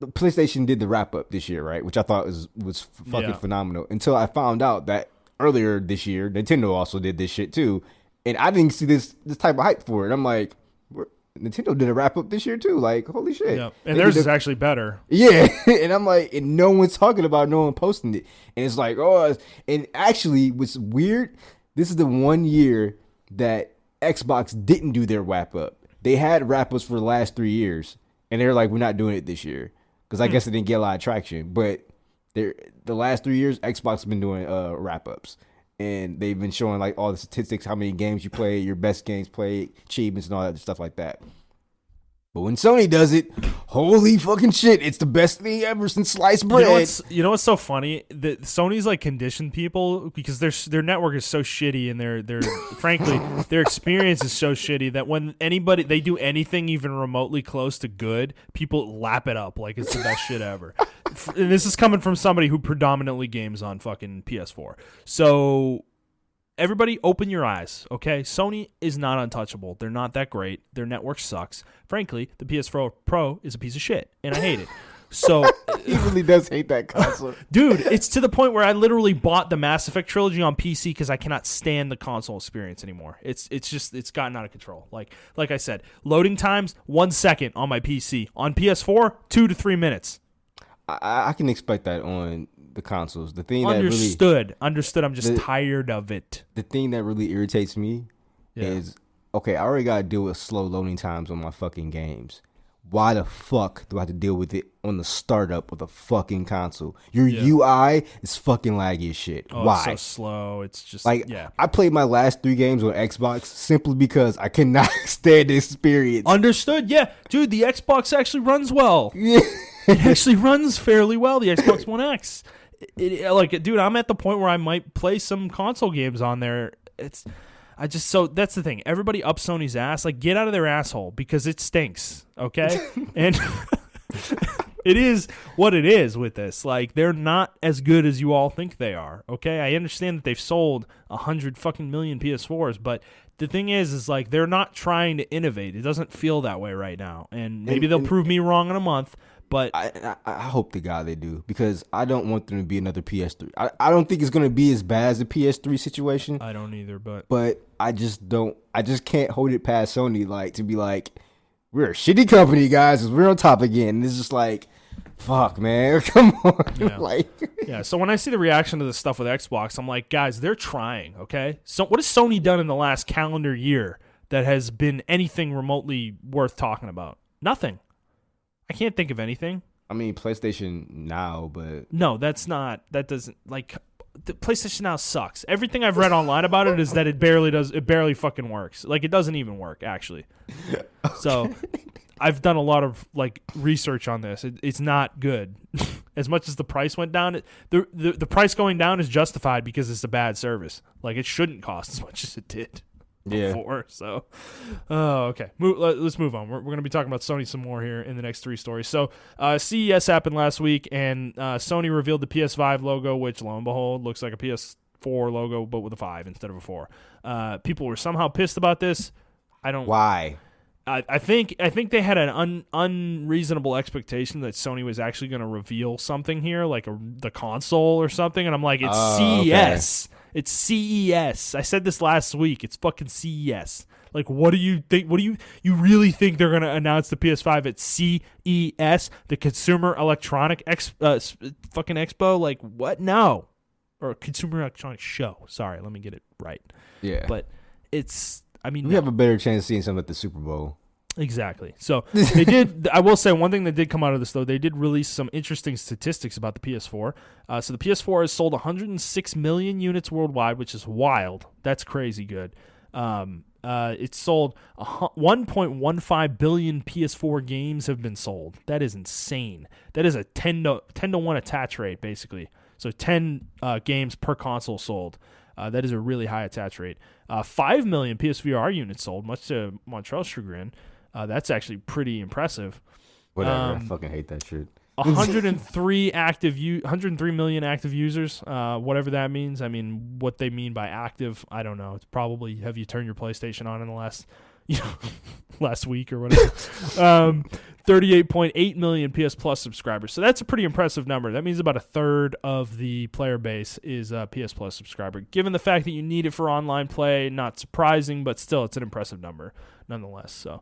PlayStation did the wrap up this year, right? Which I thought was fucking phenomenal. Until I found out that earlier this year, Nintendo also did this shit too, and I didn't see this type of hype for it. I'm like, Nintendo did a wrap up this year too. Like, holy shit.
Yeah. And theirs is actually better.
Yeah. And I'm like, and no one's talking about it, no one posting it. And it's like, oh, and actually what's weird, this is the 1 year that Xbox didn't do their wrap up. They had wrap ups for the last 3 years. And they're like, we're not doing it this year. Because I guess it didn't get a lot of traction. But the last 3 years, Xbox has been doing wrap ups. And they've been showing like all the statistics, how many games you play, your best games played, achievements, and all that stuff like that. But when Sony does it, holy fucking shit, it's the best thing ever since sliced bread.
You know what's so funny? That Sony's like conditioned people because their network is so shitty and their frankly their experience is so shitty that when they do anything even remotely close to good, people lap it up like it's the best shit ever. And this is coming from somebody who predominantly games on fucking PS4. So everybody open your eyes, okay? Sony is not untouchable. They're not that great. Their network sucks. Frankly, the PS4 Pro is a piece of shit, and I hate it. So
he really does hate that console.
Dude, it's to the point where I literally bought the Mass Effect trilogy on PC because I cannot stand the console experience anymore. It's gotten out of control. Like I said, loading times 1 second on my PC. On PS4, 2 to 3 minutes.
I can expect that on the consoles. The thing
understood. I'm just tired of it.
The thing that really irritates me is, okay, I already got to deal with slow loading times on my fucking games. Why the fuck do I have to deal with it on the startup of a fucking console? Your UI is fucking laggy as shit.
Oh,
Why?
It's so slow. It's just
I played my last 3 games on Xbox simply because I cannot stand the experience.
Understood. Yeah, dude, the Xbox actually runs well.
Yeah.
It actually runs fairly well. The Xbox One X. Dude, I'm at the point where I might play some console games on there. So that's the thing. Everybody up Sony's ass. Like, get out of their asshole because it stinks. Okay, and it is what it is with this. Like, they're not as good as you all think they are. Okay, I understand that they've sold 100 fucking million PS4s, but the thing is like they're not trying to innovate. It doesn't feel that way right now, and maybe they'll prove me wrong in a month. But
I hope to God they do, because I don't want them to be another PS3. I don't think it's going to be as bad as the PS3 situation.
I don't either,
but I just can't hold it past Sony, like, to be like, we're a shitty company, guys, we're on top again. And it's just like, fuck, man, come on.
Yeah. So when I see the reaction to this stuff with Xbox, I'm like, guys, they're trying, okay? So what has Sony done in the last calendar year that has been anything remotely worth talking about? Nothing. I can't think of anything.
I mean, PlayStation Now, but
no, that doesn't, like, the PlayStation Now sucks. Everything I've read online about it is that it barely fucking works. Like, it doesn't even work, actually. Okay. So I've done a lot of, like, research on this. It's not good. As much as the price went down, the price going down is justified because it's a bad service. Like, it shouldn't cost as much as it did before. So, okay. Let's move on. We're going to be talking about Sony some more here in the next 3 stories. So, CES happened last week, and Sony revealed the PS5 logo, which, lo and behold, looks like a PS4 logo, but with a 5 instead of a 4. People were somehow pissed about this.
Why?
I think they had an unreasonable expectation that Sony was actually going to reveal something here, like the console or something, and I'm like, it's CES. Okay. It's CES. I said this last week. It's fucking CES. Like, what do you think? You really think they're going to announce the PS5 at CES, the Consumer Electronic fucking Expo? Like, what? No. Or Consumer Electronic Show. Sorry, let me get it right.
Yeah.
But it's, I mean,
we have a better chance of seeing something at the Super Bowl.
Exactly. So they did. I will say one thing that did come out of this, though. They did release some interesting statistics about the PS4. So the PS4 has sold 106 million units worldwide, which is wild. That's crazy good. It's sold 1.15 billion PS4 games have been sold. That is insane. That is a 10 to 1 attach rate, basically. So 10 games per console sold. That is a really high attach rate. 5 million PSVR units sold, much to Montrell's chagrin. That's actually pretty impressive.
Whatever. I fucking hate that shit.
103 million active users, whatever that means. I mean, what they mean by active, I don't know. It's probably, have you turned your PlayStation on in the last week or whatever. 38.8 million PS Plus subscribers. So that's a pretty impressive number. That means about a third of the player base is a PS Plus subscriber. Given the fact that you need it for online play, not surprising, but still, it's an impressive number nonetheless. So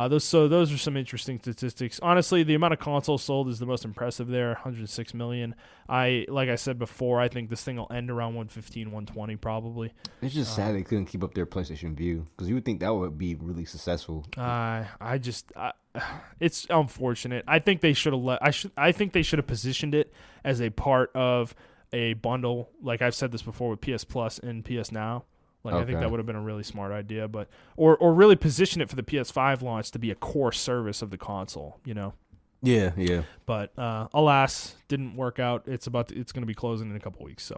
those are some interesting statistics. Honestly, the amount of consoles sold is the most impressive there, 106 million. Like I said before, I think this thing will end around 115, 120 probably.
It's just sad they couldn't keep up their PlayStation View, because you would think that would be really successful. It's unfortunate. I think they should have I think they should have positioned it as a part of a bundle. Like I've said this before with PS Plus and PS Now.
Like, I think that would have been a really smart idea, but or really position it for the PS5 launch to be a core service of the console, you know?
Yeah, yeah.
But alas, didn't work out. It's going to be closing in a couple weeks.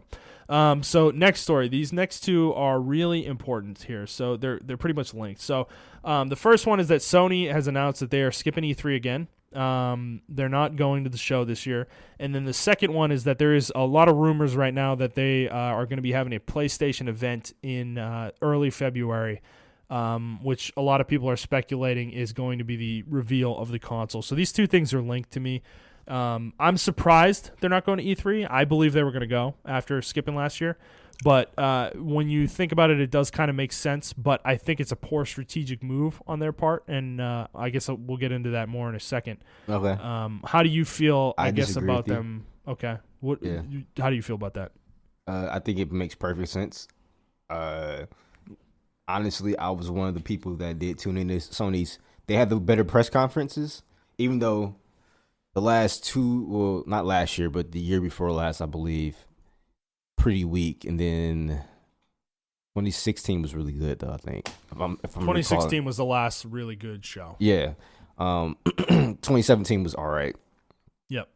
So next story. These next two are really important here. So they're pretty much linked. So the first one is that Sony has announced that they are skipping E3 again. They're not going to the show this year. And then the second one is that there is a lot of rumors right now that they are going to be having a PlayStation event in early February, which a lot of people are speculating is going to be the reveal of the console. So these two things are linked to me. I'm surprised they're not going to E3. I believe they were going to go after skipping last year. But when you think about it, it does kind of make sense. But I think it's a poor strategic move on their part. And I guess we'll get into that more in a second.
Okay.
How do you feel, I guess, about
you.
them? Okay. How do you feel about that?
I think it makes perfect sense. Honestly, I was one of the people that did tune into Sony's. They had the better press conferences, even though the last two, well, not last year, but the year before last, I believe, pretty weak. And then 2016 was really good, though, I think. If I'm
2016
recalling.
was the last really good show.
Yeah. 2017 was all right.
Yep.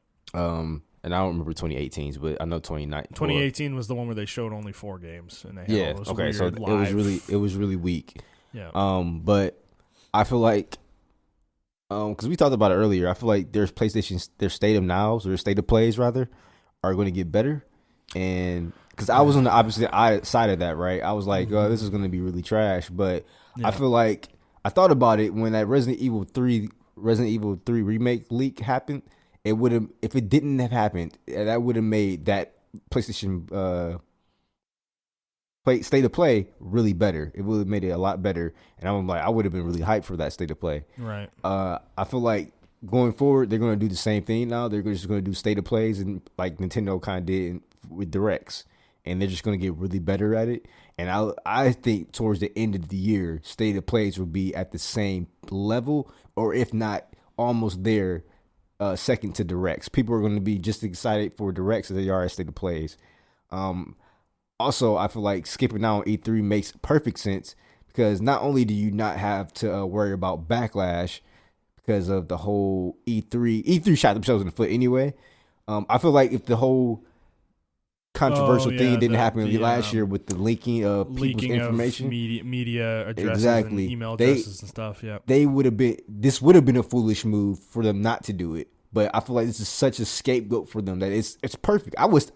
And I don't remember 2018's, but I know
2018 was the one where they showed only 4 games, and they had all those weird
so
live.
it was really weak.
Yeah.
But I feel like, because we talked about it earlier, I feel like their state of nows, or their state of plays rather, are going to get better. And because I was on the opposite side of that, right? I was like, oh, this is going to be really trash. But I feel like I thought about it when that Resident Evil 3 remake leak happened. It would have, if it didn't have happened, that would have made that PlayStation state of play really better. It would have made it a lot better, and I'm like, I would have been really hyped for that state of play.
Right.
I feel like going forward, they're going to do the same thing now. They're just going to do state of plays, and like Nintendo kind of did with Directs, and they're just going to get really better at it. And I think towards the end of the year, state of plays will be at the same level, or if not almost there. Second to Directs. People are going to be just excited for Directs as they are at state of plays. Also, I feel like skipping out on E3 makes perfect sense because not only do you not have to worry about backlash because of the whole E3 shot themselves in the foot anyway. I feel like if the whole controversial thing didn't happen last year with the leaking of people's information,
of media addresses and email addresses and stuff. Yeah,
this would have been a foolish move for them not to do it. But I feel like this is such a scapegoat for them that it's perfect. I would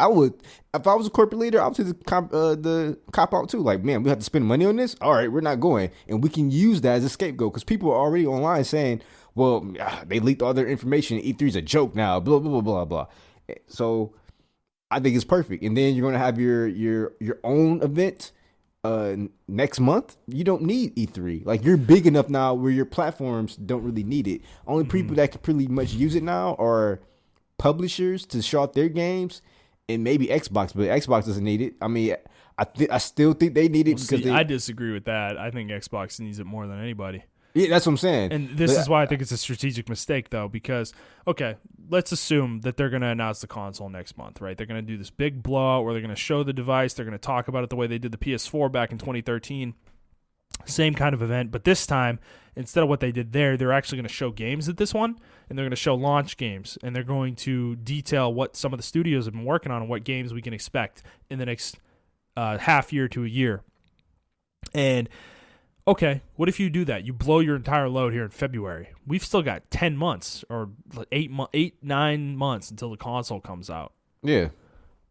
if I was a corporate leader, I would take the cop out too. Like, man, we have to spend money on this. All right, we're not going, and we can use that as a scapegoat because people are already online saying, well, they leaked all their information. E3's a joke now. Blah blah blah blah blah. So I think it's perfect. And then you're gonna have your own event next month. You don't need E3. Like, you're big enough now where your platforms don't really need it. Only people that can pretty much use it now are publishers to show off their games, and maybe Xbox. But Xbox doesn't need it. I mean, I still think they need it because
I disagree with that. I think Xbox needs it more than anybody.
Yeah, that's what I'm saying.
And this is why I think it's a strategic mistake, though, because, okay, let's assume that they're going to announce the console next month, right? They're going to do this big blowout where they're going to show the device. They're going to talk about it the way they did the PS4 back in 2013. Same kind of event, but this time, instead of what they did there, they're actually going to show games at this one, and they're going to show launch games, and they're going to detail what some of the studios have been working on and what games we can expect in the next half year to a year. And okay, what if you do that? You blow your entire load here in February. We've still got 10 months or 9 months until the console comes out.
Yeah.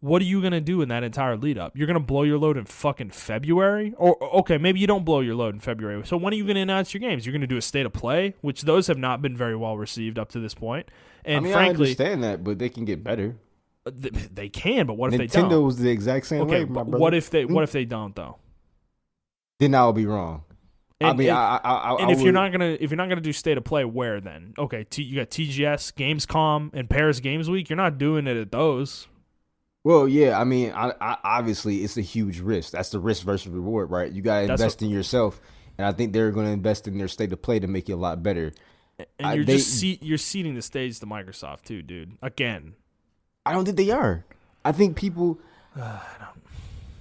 What are you going to do in that entire lead up? You're going to blow your load in fucking February? Or, okay, maybe you don't blow your load in February. So when are you going to announce your games? You're going to do a state of play, which those have not been very well received up to this point. And
I mean,
frankly,
I understand that, but they can get better.
They can, but what if they don't?
Nintendo was the exact same way, my brother.
What if they don't, though?
Then I will be wrong.
And, if you're not gonna do state of play, where then? Okay, you got TGS, Gamescom, and Paris Games Week. You're not doing it at those.
Well, yeah, I mean, I obviously it's a huge risk. That's the risk versus reward, right? You gotta invest in yourself, and I think they're going to invest in their state of play to make it a lot better.
And you're seeding the stage to Microsoft too, dude. Again,
I don't think they are. I think people.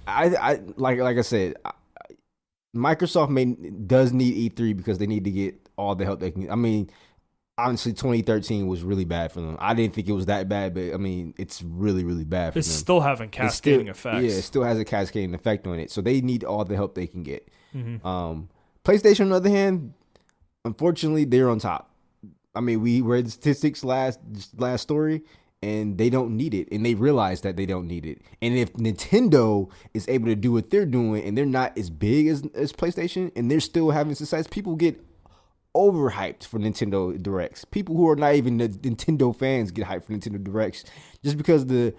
I like I said. Microsoft does need E3 because they need to get all the help they can. I mean, honestly, 2013 was really bad for them. I didn't think it was that bad, but I mean, it's really, really bad for them.
It's still having cascading effects.
Yeah, it still has a cascading effect on it. So they need all the help they can get. PlayStation, on the other hand, unfortunately, they're on top. I mean, we read the statistics last story, and they don't need it, and they realize that they don't need it. And if Nintendo is able to do what they're doing, and they're not as big as PlayStation, and they're still having success, people get overhyped for Nintendo Directs. People who are not even the Nintendo fans get hyped for Nintendo Directs just because the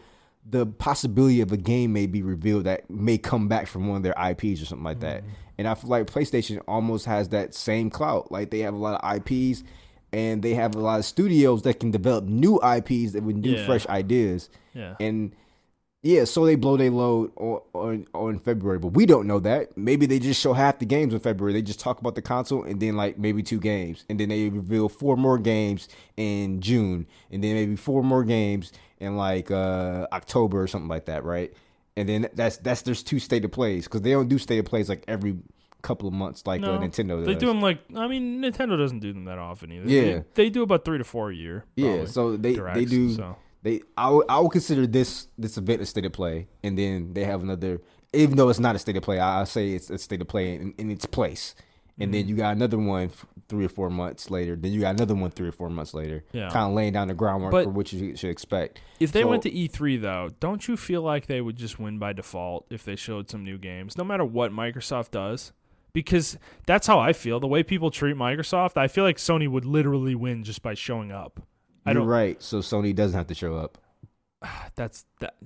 possibility of a game may be revealed that may come back from one of their IPs or something like that. And I feel like PlayStation almost has that same clout. Like, they have a lot of IPs, and they have a lot of studios that can develop new IPs that with new fresh ideas.
Yeah.
And so they blow their load on February, but we don't know that. Maybe they just show half the games in February. They just talk about the console and then like maybe 2 games, and then they reveal 4 more games in June, and then maybe 4 more games in like October or something like that, right? And then that's there's 2 state of plays, because they don't do state of plays like every couple of months like Nintendo does.
They do them like, I mean, Nintendo doesn't do them that often either.
Yeah,
they do about 3 to 4 a year. Probably,
so they do. So. I would consider this event a state of play, and then they have another. Even though it's not a state of play, I'll say it's a state of play in its place. And then you got another one 3 or 4 months later. Then you got another one 3 or 4 months later. Yeah. Kind of laying down the groundwork for what you should expect.
If they went to E3, though, don't you feel like they would just win by default if they showed some new games, no matter what Microsoft does? Because that's how I feel. The way people treat Microsoft, I feel like Sony would literally win just by showing up.
You're right. So Sony doesn't have to show up.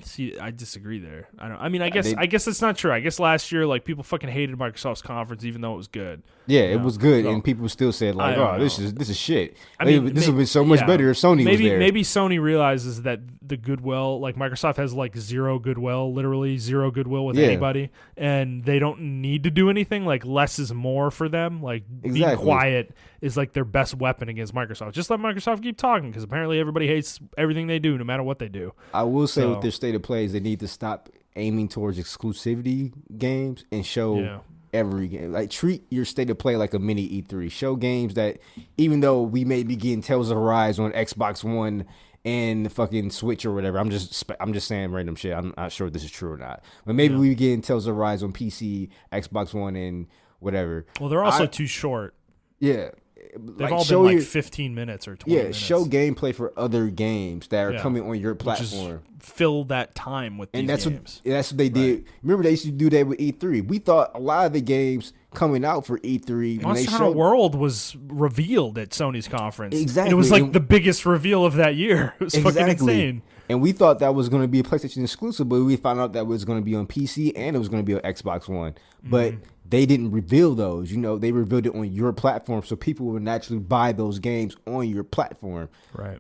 See, I disagree there. I guess that's not true. I guess last year, like, people fucking hated Microsoft's conference, even though it was good.
Yeah, it was good, and people still said like, "Oh, this is shit." I mean, this would be so much better if Sony was there.
Maybe Sony realizes that the goodwill, like, Microsoft has like zero goodwill, literally zero goodwill with anybody, and they don't need to do anything. Like, less is more for them. Like, being quiet is like their best weapon against Microsoft. Just let Microsoft keep talking, because apparently everybody hates everything they do, no matter what they do.
I will say with their state of plays, they need to stop aiming towards exclusivity games and show every game. Like, treat your state of play like a mini E3. Show games that, even though we may be getting Tales of Arise on Xbox One and fucking Switch or whatever, I'm just saying random shit. I'm not sure if this is true or not, but maybe we getting Tales of Arise on PC, Xbox One, and whatever.
Well, they're also too short.
Yeah.
They've all been like 15 minutes or 20 minutes.
Show gameplay for other games that are coming on your platform.
Fill that time with these games.
That's what they did. Remember, they used to do that with E3. We thought a lot of the games coming out for E3.
Monster Hunter World was revealed at Sony's conference.
Exactly.
And it was like the biggest reveal of that year. It was fucking insane.
And we thought that was going to be a PlayStation exclusive, but we found out that it was going to be on PC and it was going to be on Xbox One. But they didn't reveal those. They revealed it on your platform, so people would naturally buy those games on your platform.
Right.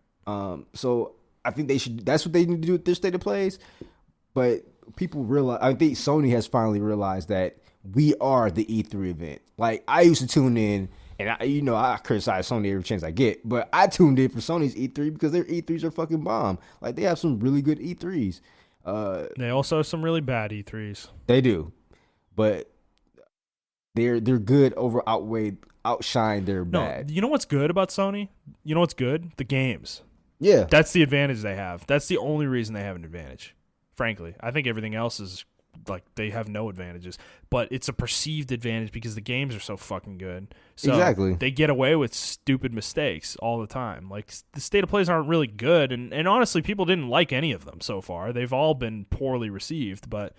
So I think that's what they need to do with their state of plays. But people realize, I think Sony has finally realized that we are the E3 event. Like, I used to tune in, and I criticize Sony every chance I get, but I tuned in for Sony's E3 because their E3s are fucking bomb. Like, they have some really good E3s.
They also have some really bad E3s.
They do, but they're good outshine their bad.
You know what's good about Sony? You know what's good? The games.
Yeah.
That's the advantage they have. That's the only reason they have an advantage, frankly. I think everything else is, like, they have no advantages. But it's a perceived advantage because the games are so fucking good. So
exactly.
They get away with stupid mistakes all the time. Like, the state of plays aren't really good. And honestly, people didn't like any of them so far. They've all been poorly received. But,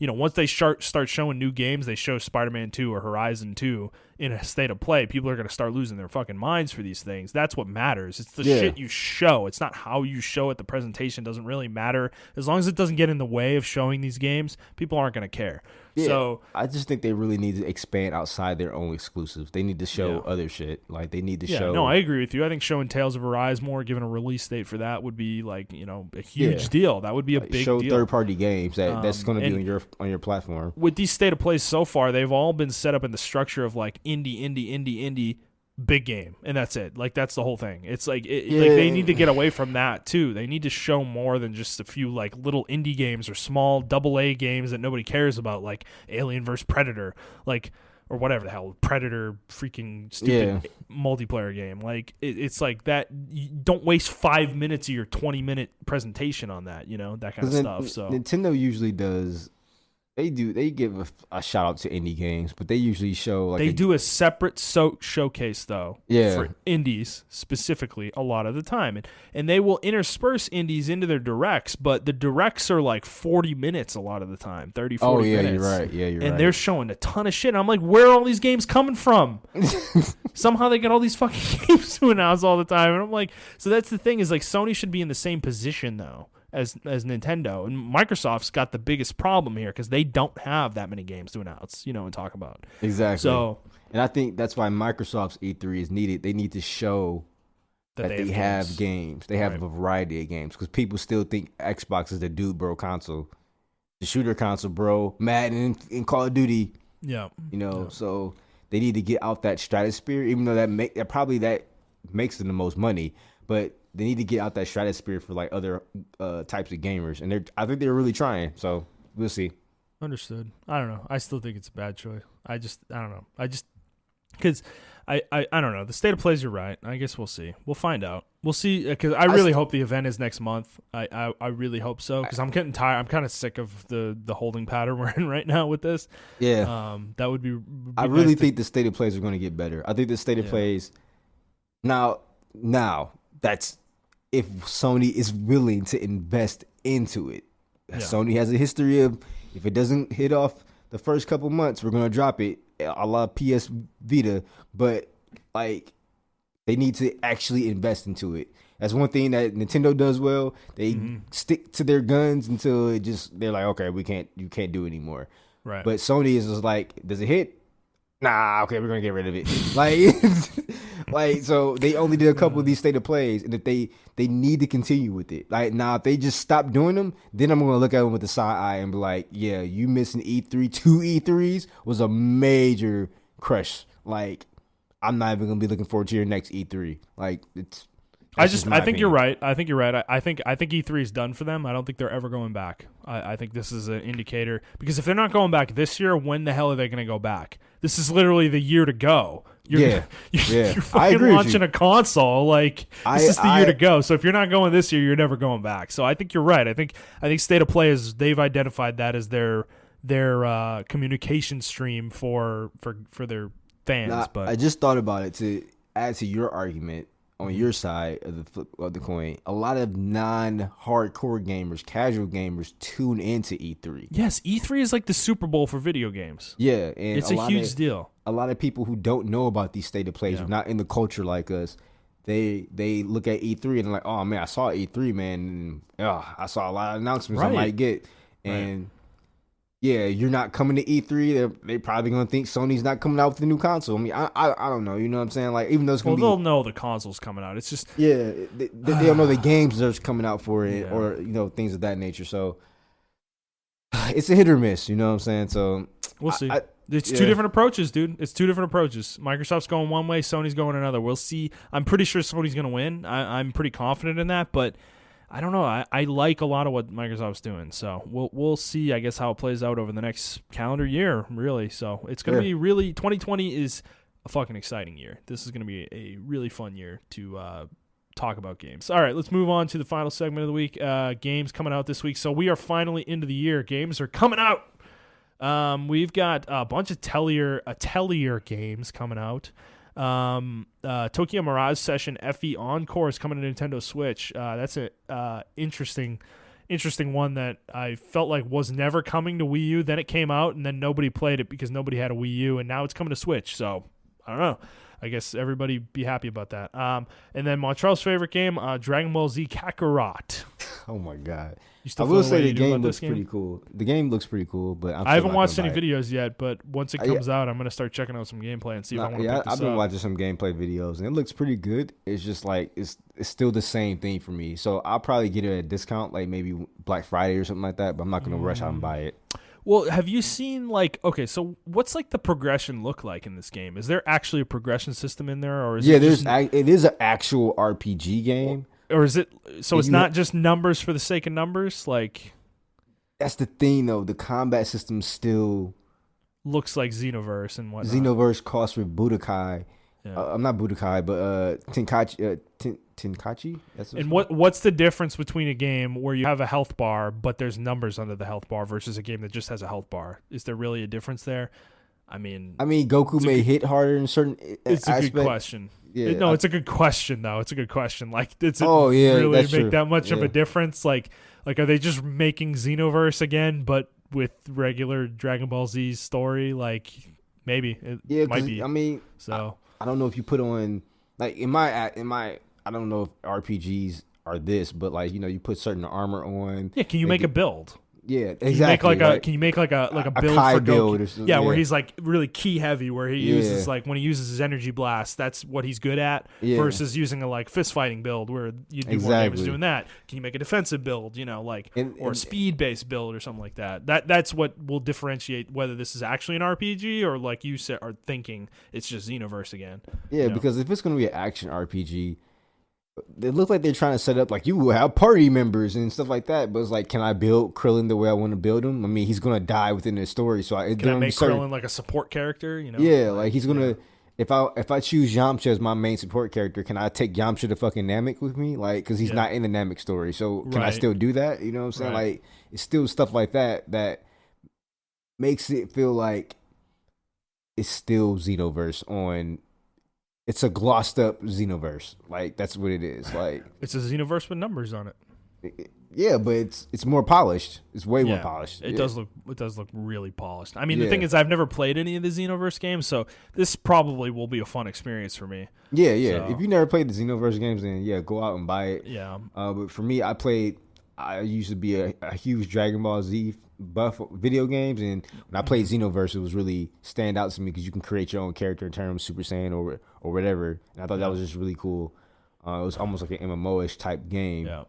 once they start showing new games, they show Spider-Man 2 or Horizon 2 in a state of play, people are going to start losing their fucking minds for these things. That's what matters. It's the shit you show. It's not how you show it. The presentation doesn't really matter. As long as it doesn't get in the way of showing these games, people aren't going to care.
Yeah,
so
I just think they really need to expand outside their own exclusives. They need to show other shit. Like, they need to show.
No, I agree with you. I think showing Tales of Arise more, giving a release date for that would be like, a huge deal. That would be a big
show
deal.
Third-party games that's going to be on your platform.
With these state of plays so far, they've all been set up in the structure of like indie, big game, and that's it. Like, that's the whole thing. It's like, like, they need to get away from that too. They need to show more than just a few like little indie games or small AA games that nobody cares about, like Alien vs Predator. Like, or whatever the hell, Predator freaking stupid multiplayer game. Like it's like that. You don't waste 5 minutes of your 20-minute presentation on that. That kind of stuff. So
Nintendo usually does. They give a shout out to indie games, but they usually show
they do a separate showcase though.
Yeah.
For indies specifically a lot of the time, and they will intersperse indies into their directs, but the directs are like 40 minutes a lot of the time, 30, 40 minutes.
You're right. Yeah, you're right.
And they're showing a ton of shit. And I'm like, where are all these games coming from? Somehow they get all these fucking games to announce all the time, and I'm like, so that's the thing is like Sony should be in the same position though as Nintendo, and Microsoft's got the biggest problem here because they don't have that many games to announce, and talk about.
Exactly.
So,
and I think that's why Microsoft's E3 is needed. They need to show that they have games. They have a variety of games because people still think Xbox is the dude bro console, the shooter console, bro. Madden and Call of Duty.
Yeah.
So they need to get out that stratosphere, even though that makes them the most money, but they need to get out that stratosphere for like other types of gamers, and I think they're really trying. So we'll see.
Understood. I don't know. I still think it's a bad choice. I don't know. Because I don't know. The state of plays, you're right. I guess we'll see. We'll find out. We'll see. Because I really hope the event is next month. I really hope so. Because I'm getting tired. I'm kind of sick of the holding pattern we're in right now with this.
Yeah.
That would be
I really think the state of plays are going to get better. I think the state of plays now that's if Sony is willing to invest into it. Yeah. Sony has a history of if it doesn't hit off the first couple months, we're gonna drop it. A la PS Vita, but like they need to actually invest into it. That's one thing that Nintendo does well. They stick to their guns until they're like, okay, you can't do it anymore.
Right.
But Sony is just like, does it hit? Nah, okay, we're gonna get rid of it. Like, so they only did a couple of these state of plays, and if they need to continue with it. Like, now if they just stop doing them, then I'm gonna look at them with the side eye and be like, yeah, you missing E3, 2 E3s was a major crush. Like, I'm not even gonna be looking forward to your next E3. Like, I
think you're right. I think E3 is done for them. I don't think they're ever going back. I think this is an indicator because if they're not going back this year, when the hell are they going to go back? This is literally the year to go. You're fucking launching a console. Like this is the year to go. So if you're not going this year, you're never going back. So I think you're right. I think State of Play they've identified that as their communication stream for their fans. But
I just thought about it to add to your argument. On your side of the flip of the coin, a lot of non-hardcore gamers, casual gamers, tune into E3.
Yes, E3 is like the Super Bowl for video games.
Yeah, and
it's a huge deal.
A lot of people who don't know about these state of plays, are not in the culture like us, they look at E3 and they're like, oh man, I saw E3, man. And, I saw a lot of announcements I might get, and. Yeah, you're not coming to E3. They're probably gonna think Sony's not coming out with a new console. I mean, I don't know. You know what I'm saying? Like, even though it's gonna
they'll know the console's coming out. It's just
they don't know the games that's coming out for it, or things of that nature. So it's a hit or miss. You know what I'm saying? So
we'll see. It's two different approaches, dude. It's two different approaches. Microsoft's going one way, Sony's going another. We'll see. I'm pretty sure Sony's gonna win. I'm pretty confident in that, but. I don't know. I like a lot of what Microsoft's doing, so we'll see. I guess how it plays out over the next calendar year, really. So it's gonna be really 2020 is a fucking exciting year. This is gonna be a really fun year to talk about games. All right, let's move on to the final segment of the week. Games coming out this week. So we are finally into the year. Games are coming out. We've got a bunch of Atelier games coming out. Tokyo Mirage Session FE Encore is coming to Nintendo Switch. That's a interesting one that I felt like was never coming to Wii U. Then it came out, and then nobody played it because nobody had a Wii U, and now it's coming to Switch. So I don't know. I guess everybody be happy about that. And then Montrell's favorite game, Dragon Ball Z Kakarot.
Oh my god! I will say the game looks pretty cool. The game looks pretty cool, but I
haven't watched any videos yet. But once it comes out, I'm gonna start checking out some gameplay and see if I want to pick this up.
I've been watching some gameplay videos, and it looks pretty good. It's just like it's still the same thing for me. So I'll probably get it at a discount, like maybe Black Friday or something like that. But I'm not gonna rush out and buy it.
Well, have you seen so what's like the progression look like in this game? Is there actually a progression system in there, or is
it is an actual RPG game,
or is it? So it's not just numbers for the sake of numbers, like.
That's the thing, though. The combat system's still
looks like Xenoverse and whatnot.
Xenoverse crossed with Budokai.
Yeah.
I'm not Budokai, but Tenkaichi. Tenkaichi.
And what's the difference between a game where you have a health bar but there's numbers under the health bar versus a game that just has a health bar? Is there really a difference there? I mean,
Goku may hit harder in certain
It's
aspects.
a good question.
Yeah,
it's a good question though. It's a good question. Like, does it
really
make
true.
that much of a difference? Like, are they just making Xenoverse again, but with regular Dragon Ball Z story? Like, maybe it might be.
I mean,
so
I don't know if you put on like in my I don't know if RPGs are this, but like you put certain armor on.
Yeah, can you make a build?
Yeah,
Can
exactly.
Can you make like a build
Kai
for
build
Goku?
or something,
where he's like really ki heavy, where he uses like when he uses his energy blast, that's what he's good at. Versus using a like fist fighting build where you do more damage doing that. Can you make a defensive build? Or a speed based build or something like that? That's what will differentiate whether this is actually an RPG or like you said are thinking it's just Xenoverse again.
Yeah, because if it's going to be an action RPG. It looks like they're trying to set up like you will have party members and stuff like that, but it's like, can I build Krillin the way I want to build him? I mean, he's gonna die within the story, so
can I make Krillin like a support character?
Yeah, like he's gonna. If I choose Yamcha as my main support character, can I take Yamcha to fucking Namek with me? Like, because he's not in the Namek story, so can I still do that? You know what I'm saying? Like, it's still stuff like that makes it feel like it's still Xenoverse on. It's a glossed up Xenoverse. Like, that's what it is. Like,
it's a Xenoverse with numbers on it.
Yeah, but it's more polished. It's way more polished.
It does look really polished. I mean, the thing is, I've never played any of the Xenoverse games, so this probably will be a fun experience for me.
Yeah. So. If you never played the Xenoverse games, then go out and buy it.
Yeah.
But for me, I used to be a huge Dragon Ball Z buff video games, and when I played Xenoverse, it was really stand out to me because you can create your own character in terms of Super Saiyan or whatever, and I thought that was just really cool. It was almost like an MMO-ish type game.
Yeah.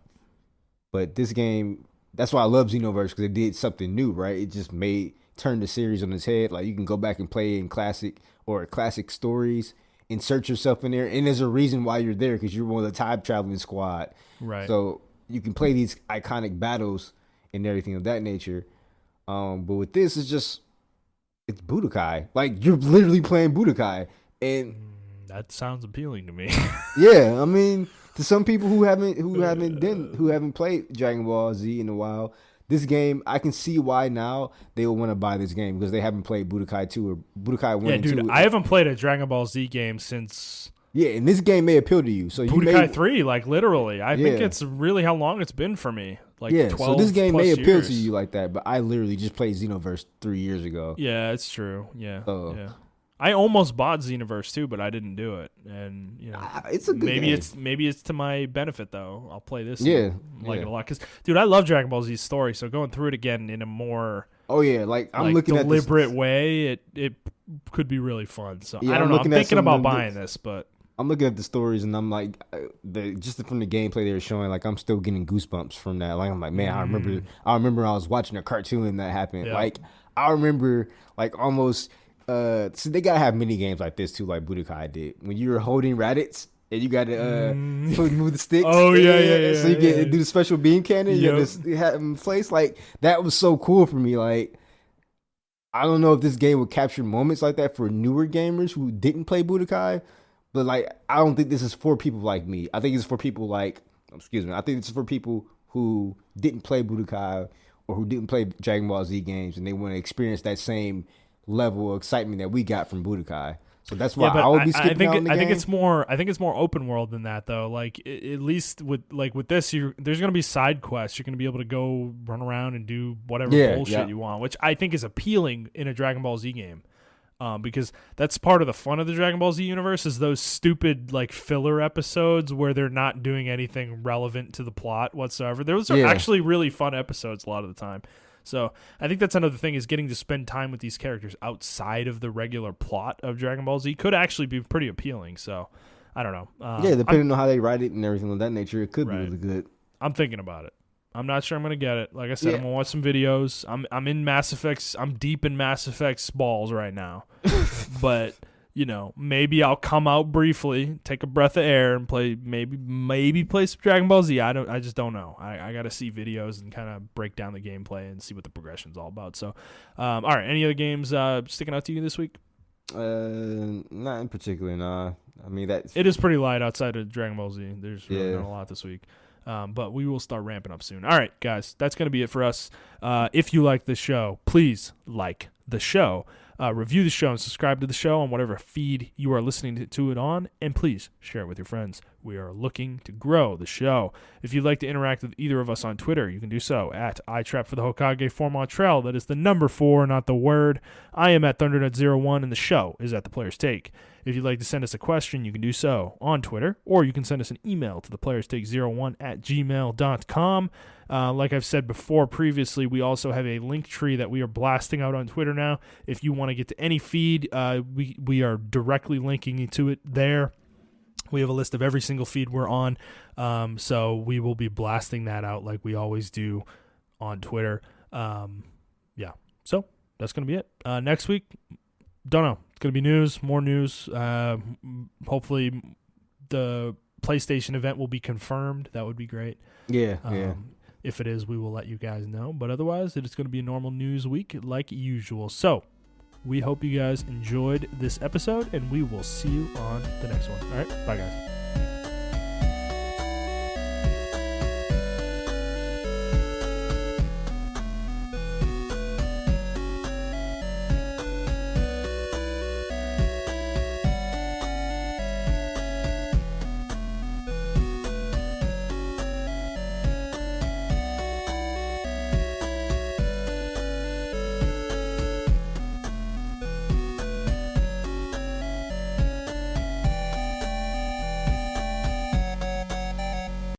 But this game, that's why I love Xenoverse, because it did something new, right? It just turned the series on its head. Like, you can go back and play in classic stories, insert yourself in there, and there's a reason why you're there, because you're one of the time traveling squad.
Right.
So you can play these iconic battles and everything of that nature. But with this, it's Budokai. Like, you're literally playing Budokai, and
that sounds appealing to me.
Yeah, I mean, to some people who haven't played Dragon Ball Z in a while, this game, I can see why now they will want to buy this game, because they haven't played Budokai 2 or Budokai 1 and 2.
Yeah, dude, I haven't played a Dragon Ball Z game since...
Yeah, and this game may appeal to you. So
Budokai 3, like, literally. I think it's really how long it's been for me. Like, 12
so this game may appeal
years.
to you like that, but I literally just played Xenoverse 3 years ago.
Yeah, it's true. Yeah, yeah. I almost bought Xenoverse too, but I didn't do it. And
it's a good game.
Maybe it's to my benefit though. I'll play this.
Yeah,
like it a lot, because dude, I love Dragon Ball Z's story. So going through it again in a more
I'm looking
deliberate
at
way, it could be really fun. So I don't know. I'm thinking about buying this, but
I'm looking at the stories and I'm like, just from the gameplay they were showing, like I'm still getting goosebumps from that. Like I'm like, man, I remember I was watching a cartoon and that happened. Yeah. Like I remember like almost. So they gotta have mini games like this too, like Budokai did. When you were holding Raditz and you gotta move the sticks.
Oh yeah.
So you get do the special beam cannon. You have them in place. Like that was so cool for me. Like I don't know if this game would capture moments like that for newer gamers who didn't play Budokai, but like I don't think this is for people like me. I think it's for people I think it's for people who didn't play Budokai or who didn't play Dragon Ball Z games and they want to experience that same level of excitement that we got from Budokai. So that's why I would be skipping out on the game.
I think it's more open world than that though. Like at least with this, there's gonna be side quests. You're gonna be able to go run around and do whatever bullshit you want, which I think is appealing in a Dragon Ball Z game. Because that's part of the fun of the Dragon Ball Z universe is those stupid like filler episodes where they're not doing anything relevant to the plot whatsoever. Those are actually really fun episodes a lot of the time. So I think that's another thing is getting to spend time with these characters outside of the regular plot of Dragon Ball Z could actually be pretty appealing. So I don't know.
Depending on how they write it and everything of that nature, it could be really good.
I'm thinking about it. I'm not sure I'm going to get it. Like I said, I'm going to watch some videos. I'm in Mass Effect's. I'm deep in Mass Effect's balls right now. But, maybe I'll come out briefly, take a breath of air, and play maybe play some Dragon Ball Z. I just don't know. I got to see videos and kind of break down the gameplay and see what the progression's all about. So, all right. Any other games sticking out to you this week?
Not in particular. Nah. I mean
it is pretty light outside of Dragon Ball Z. There's really not a lot this week. But we will start ramping up soon. All right, guys, that's going to be it for us. If you like this show, please like the show. Review the show and subscribe to the show on whatever feed you are listening to it on, and please share it with your friends. We are looking to grow the show. If you'd like to interact with either of us on Twitter, you can do so at iTrap4the for Montrell. That is the number 4, not the word. I am at Thundernut01, and the show is at The Player's Take. If you'd like to send us a question, you can do so on Twitter, or you can send us an email to theplayerstake01@gmail.com. Like I've said before previously, we also have a link tree that we are blasting out on Twitter now. If you want to get to any feed, we are directly linking to it there. We have a list of every single feed we're on, so we will be blasting that out like we always do on Twitter. So that's going to be it. Next week, don't know. It's going to be more news. Hopefully the PlayStation event will be confirmed. That would be great.
Yeah.
If it is, we will let you guys know. But otherwise, it is going to be a normal news week like usual. So we hope you guys enjoyed this episode, and we will see you on the next one. All right. Bye, guys.